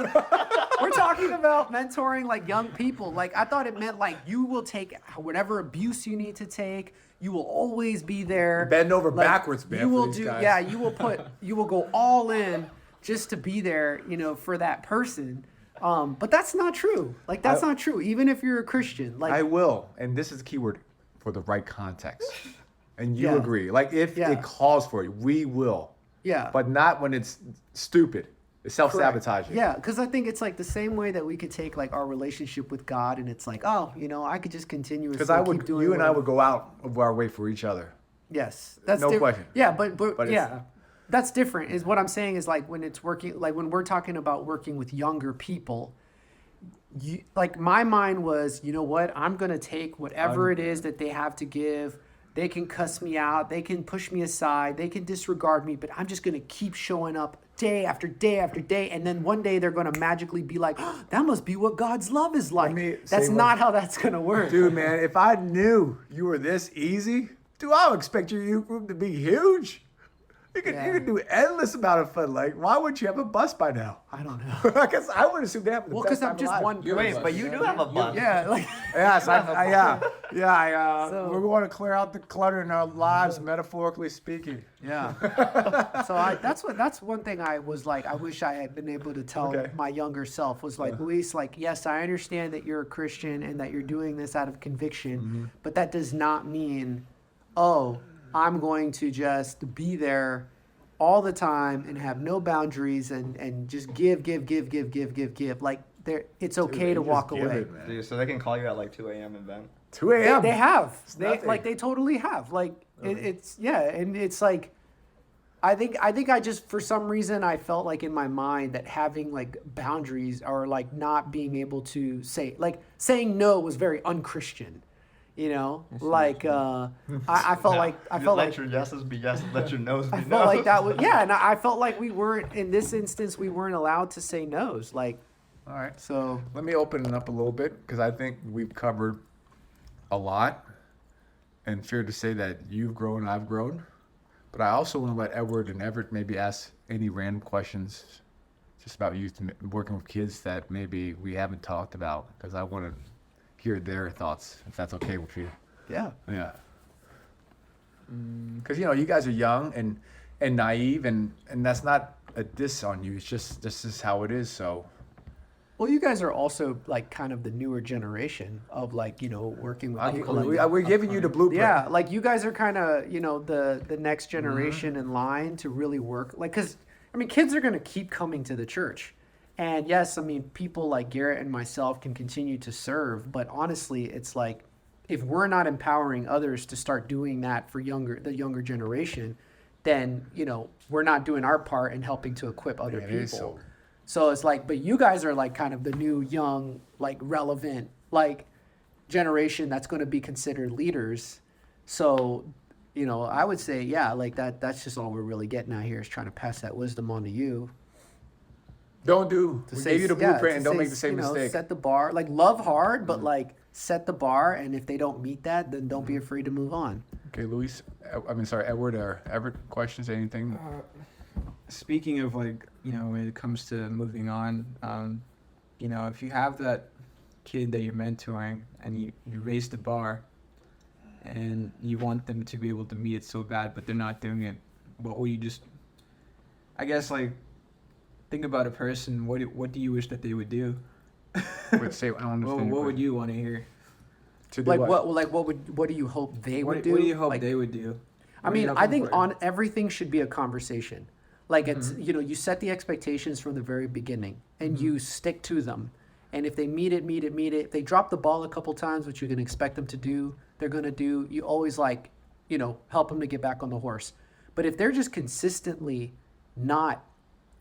we're talking about mentoring like young people. Like I thought it meant like you will take whatever abuse you need to take. You will always be there. Bend over Like, backwards, man. You for will these do. guys. Yeah, you will go all in just to be there. For that person. But that's not true. Like that's not true. Even if you're a Christian, like I will, and this is the key word, for the right context. And you Yeah. agree. Like if Yeah. it calls for it, we will. yeah. But not when it's stupid. It's self-sabotaging. Yeah, because I think it's like the same way that we could take like our relationship with God, and it's like, oh, I could just continuously Because keep doing. you and I whatever. would go out of our way for each other. Yes, that's No question. Yeah, but But it's- yeah, that's different. Is what I'm saying is like when it's working, like when we're talking about working with younger people. Like my mind was, you know what? I'm gonna take whatever it is that they have to give. They can cuss me out. They can push me aside. They can disregard me. But I'm just going to keep showing up day after day after day. And then one day they're going to magically be like, oh, that must be what God's love is like. me That's say not how that's going to work. Dude, man, if I knew you were this easy, Dude, I would expect your youth group to be huge. You could do endless amount of fun. Like, why wouldn't you have a bus by now? I don't know. I guess I would assume they have the Well, best because I'm time just alive. one. Wait, person, but you do have a bus. Yeah, like Yes, So- we want to clear out the clutter in our lives, metaphorically speaking. yeah. So that's one thing I was like, I wish I had been able to tell Okay. my younger self was like, Luis, like, yes, I understand that you're a Christian and that you're doing this out of conviction, but that does not mean, oh, I'm going to just be there all the time and have no boundaries and just give. Like it's okay to walk away. Dude, so they can call you at like 2 a.m. and vent. 2 a.m. They have. nothing. They totally have. Like it's and it's like I think I just for some reason I felt like in my mind that having like boundaries or like not being able to say like saying no was very unchristian. You know, like I felt like Let your yeses be yes, let your no's be I no. felt like that was and I felt like we weren't in this instance we weren't allowed to say no's like All right. so Let me open it up a little bit because I think we've covered a lot. And fair to say that you've grown, I've grown. But I also want to let Edward and Everett maybe ask any random questions just about youth working with kids that maybe we haven't talked about because I want to hear their thoughts, if that's okay with you. yeah. Yeah. Because, you guys are young and naive, and that's not a diss on you. It's just this is how it is, so. Well, you guys are also like kind of the newer generation of like working with people. We're giving you the blueprint. Yeah, like you guys are kind of the next generation in line to really work. Like, because I mean, kids are going to keep coming to the church, and yes, I mean, people like Garrett and myself can continue to serve. But honestly, it's like if we're not empowering others to start doing that for the younger generation, then we're not doing our part in helping to equip other Yeah, it is people. so. So it's like, but you guys are like kind of the new, young, like relevant, like generation that's going to be considered leaders. So, I would say, yeah, like that's just all we're really getting out here is trying to pass that wisdom on to you. Don't do. We gave you the blueprint to and don't say, make the same mistake. Set the bar, like love hard, but like set the bar. And if they don't meet that, then don't be afraid to move on. Okay, Luis. Edward or Everett, questions, anything? Speaking of like, when it comes to moving on, if you have that kid that you're mentoring and you raise the bar and you want them to be able to meet it so bad, but they're not doing it, what will you just, I guess, like, think about a person, what do you wish that they would do? Would say, I don't understand. What would you want to hear? To do Like what? what do you hope they would do? What do you hope Like, they would do? I What are you mean, I hoping think for? on everything should be a conversation. Like it's you set the expectations from the very beginning and you stick to them. And if they meet it. If they drop the ball a couple times, which you can expect them to do, they're gonna do. You always help them to get back on the horse. But if they're just consistently not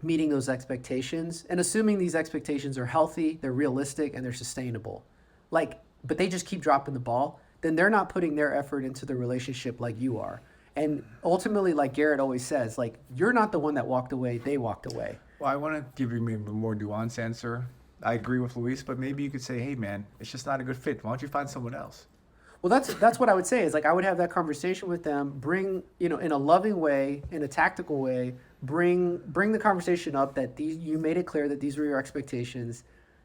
meeting those expectations and assuming these expectations are healthy, they're realistic, and they're sustainable, but they just keep dropping the ball, then they're not putting their effort into the relationship like you are. And ultimately, like Garrett always says, like, you're not the one that walked away, they walked away. Well, I want to give you maybe a more nuanced answer. I agree with Luis, but maybe you could say, hey, man, it's just not a good fit. Why don't you find someone else? Well, that's what I would say is like I would have that conversation with them, bring, in a loving way, in a tactical way, bring the conversation up that you made it clear that these were your expectations,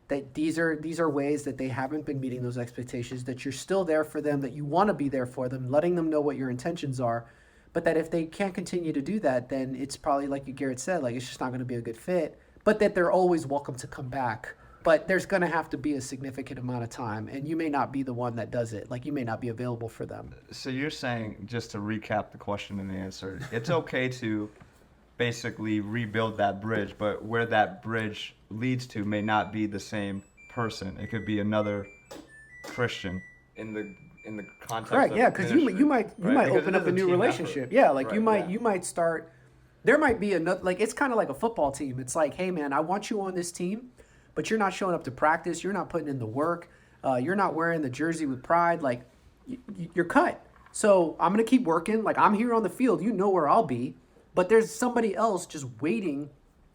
that these are ways that they haven't been meeting those expectations, that you're still there for them, that you want to be there for them, letting them know what your intentions are. But that if they can't continue to do that, then it's probably like Garrett said, like it's just not going to be a good fit. But that they're always welcome to come back. But there's going to have to be a significant amount of time, and you may not be the one that does it. Like you may not be available for them. So you're saying, just to recap the question and the answer, it's okay to basically rebuild that bridge, but where that bridge leads to may not be the same person. It could be another Christian in the context. Correct. of Yeah, because ministry, you might right? Because open it up is a new team relationship. effort. Yeah, like Right, you might start. There might be another. Like it's kind of like a football team. It's like, hey man, I want you on this team, but you're not showing up to practice. You're not putting in the work. You're not wearing the jersey with pride. Like you're cut. So I'm gonna keep working. Like I'm here on the field. You know where I'll be, but there's somebody else just waiting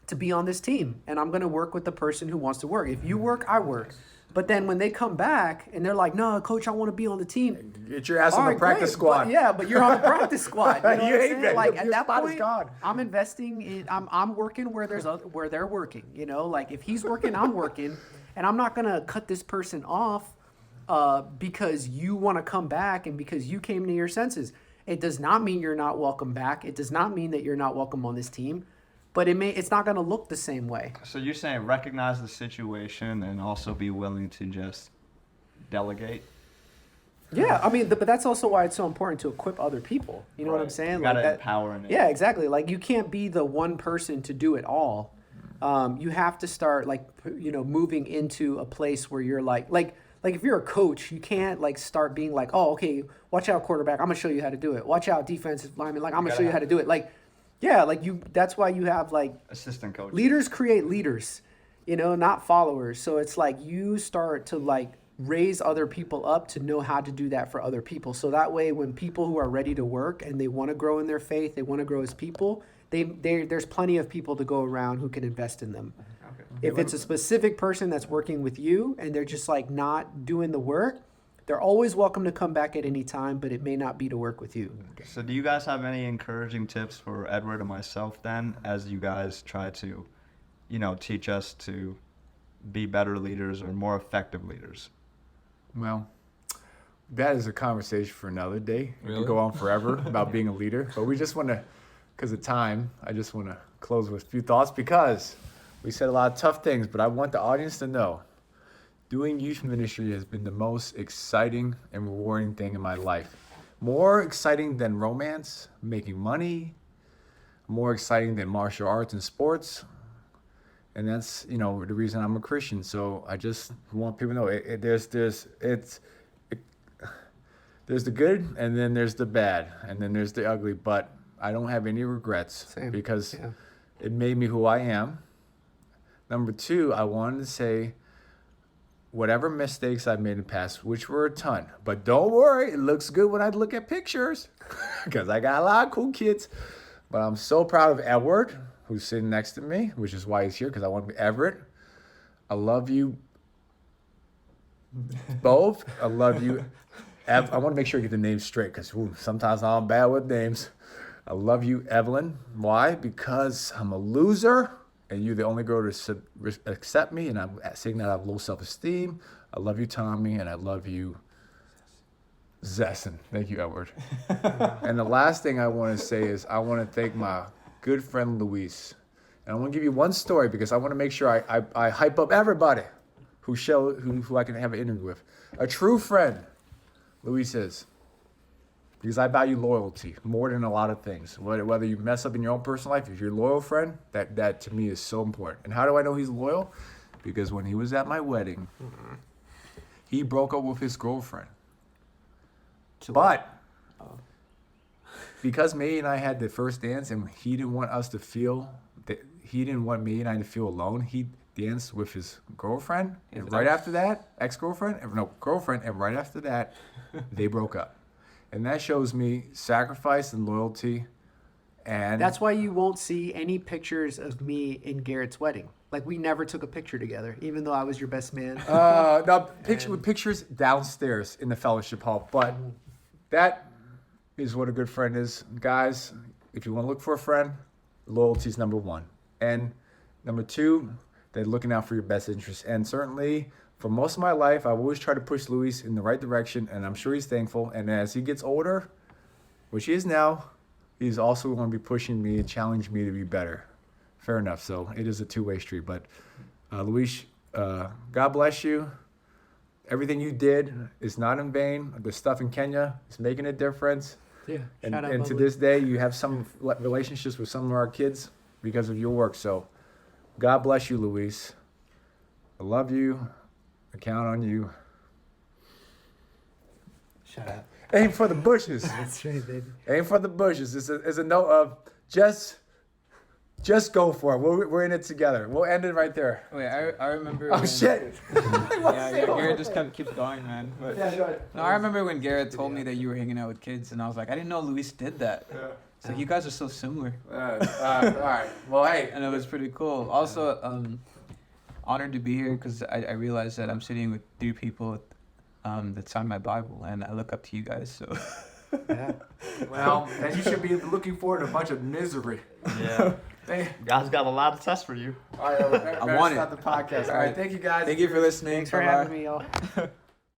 to be on this team, and I'm gonna work with the person who wants to work. If you work, I work. But then when they come back and they're like, no, coach, I want to be on the team. Get your ass All on the right, practice great, squad. But, yeah, but you're on the practice squad. You know You what I'm ain't saying? ready. Like Your at that spot is point, gone. I'm investing in. I'm working where where they're working. You know, like if he's working, I'm working, and I'm not gonna cut this person off because you want to come back and because you came to your senses. It does not mean you're not welcome back. It does not mean that you're not welcome on this team. But it's not going to look the same way. So you're saying recognize the situation and also be willing to just delegate? Yeah, I mean, but that's also why it's so important to equip other people. You know what I'm Right. saying? You gotta that, empower it. Yeah, exactly. Like you can't be the one person to do it all. You have to start moving into a place where you're like if you're a coach, you can't start being like, oh, okay, watch out quarterback, I'm gonna show you how to do it. Watch out defensive lineman, I'm gonna show you how to do it. Yeah, that's why you have Assistant coach. leaders create leaders, not followers. So it's like you start to raise other people up to know how to do that for other people. So that way when people who are ready to work and they want to grow in their faith, they want to grow as people, there's plenty of people to go around who can invest in them. Okay. If it's a specific person that's working with you and they're just not doing the work, they're always welcome to come back at any time, but it may not be to work with you. So do you guys have any encouraging tips for Edward and myself then, as you guys try to, teach us to be better leaders or more effective leaders? Well, that is a conversation for another day. We Really? could go on forever about being a leader, but we just want to, because of time, I just want to close with a few thoughts because we said a lot of tough things, but I want the audience to know doing youth ministry has been the most exciting and rewarding thing in my life. More exciting than romance, making money, more exciting than martial arts and sports. And that's, the reason I'm a Christian. So I just want people to know there's the good and then there's the bad and then there's the ugly, but I don't have any regrets because it made me who I am. Number two, I wanted to say whatever mistakes I've made in the past, which were a ton, but don't worry, it looks good when I look at pictures because I got a lot of cool kids. But I'm so proud of Edward, who's sitting next to me, which is why he's here, because I want to be Everett. I love you both. I love you. I want to make sure I get the names straight because sometimes I'm bad with names. I love you, Evelyn. Why? Because I'm a loser and you're the only girl to accept me, and I'm saying that I have low self-esteem. I love you, Tommy, and I love you, Zessin. Thank you, Edward. And the last thing I want to say is I want to thank my good friend Luis. And I want to give you one story because I want to make sure I hype up everybody who I can have an interview with. A true friend, Luis is. Because I value loyalty more than a lot of things. Whether you mess up in your own personal life, if you're a loyal friend, that to me is so important. And how do I know he's loyal? Because when he was at my wedding, he broke up with his girlfriend. But because May and I had the first dance and he didn't want us to feel that he didn't want me and I to feel alone, he danced with his girlfriend. And right after that, girlfriend, and right after that, they broke up. And that shows me sacrifice and loyalty. And That's why you won't see any pictures of me in Garrett's wedding. We never took a picture together, even though I was your best man. pictures downstairs in the fellowship hall. But that is what a good friend is. Guys, if you want to look for a friend, loyalty is number one. And number two, they're looking out for your best interests. And certainly, for most of my life, I've always tried to push Luis in the right direction, and I'm sure he's thankful. And as he gets older, which he is now, he's also going to be pushing me and challenging me to be better. Fair enough. So it is a two-way street. But Luis, God bless you. Everything you did is not in vain. The stuff in Kenya is making a difference. Yeah. And to this day, you have some relationships with some of our kids because of your work. So God bless you, Luis. I love you. I count on you. Shut up. Aim for the bushes. That's right, baby. Aim for the bushes. It's a note of just go for it. We're in it together. We'll end it right there. Wait, I remember. Oh, when, shit. Yeah, Garrett just keeps going, man. But, Yeah, go ahead. no, I remember when Garrett told me that you were hanging out with kids, and I was like, I didn't know Luis did that. So you guys are so similar, All right. Well, hey. and it was pretty cool. Also, honored to be here because I realize that I'm sitting with 3 people that signed my Bible, and I look up to you guys. So Yeah. Well, and you should be looking forward to a bunch of misery. Yeah. Hey, God's got a lot of tests for you. all right, better want stop it. the podcast. All right, thank you guys. thank you for listening. Thanks for Bye-bye. having me, y'all.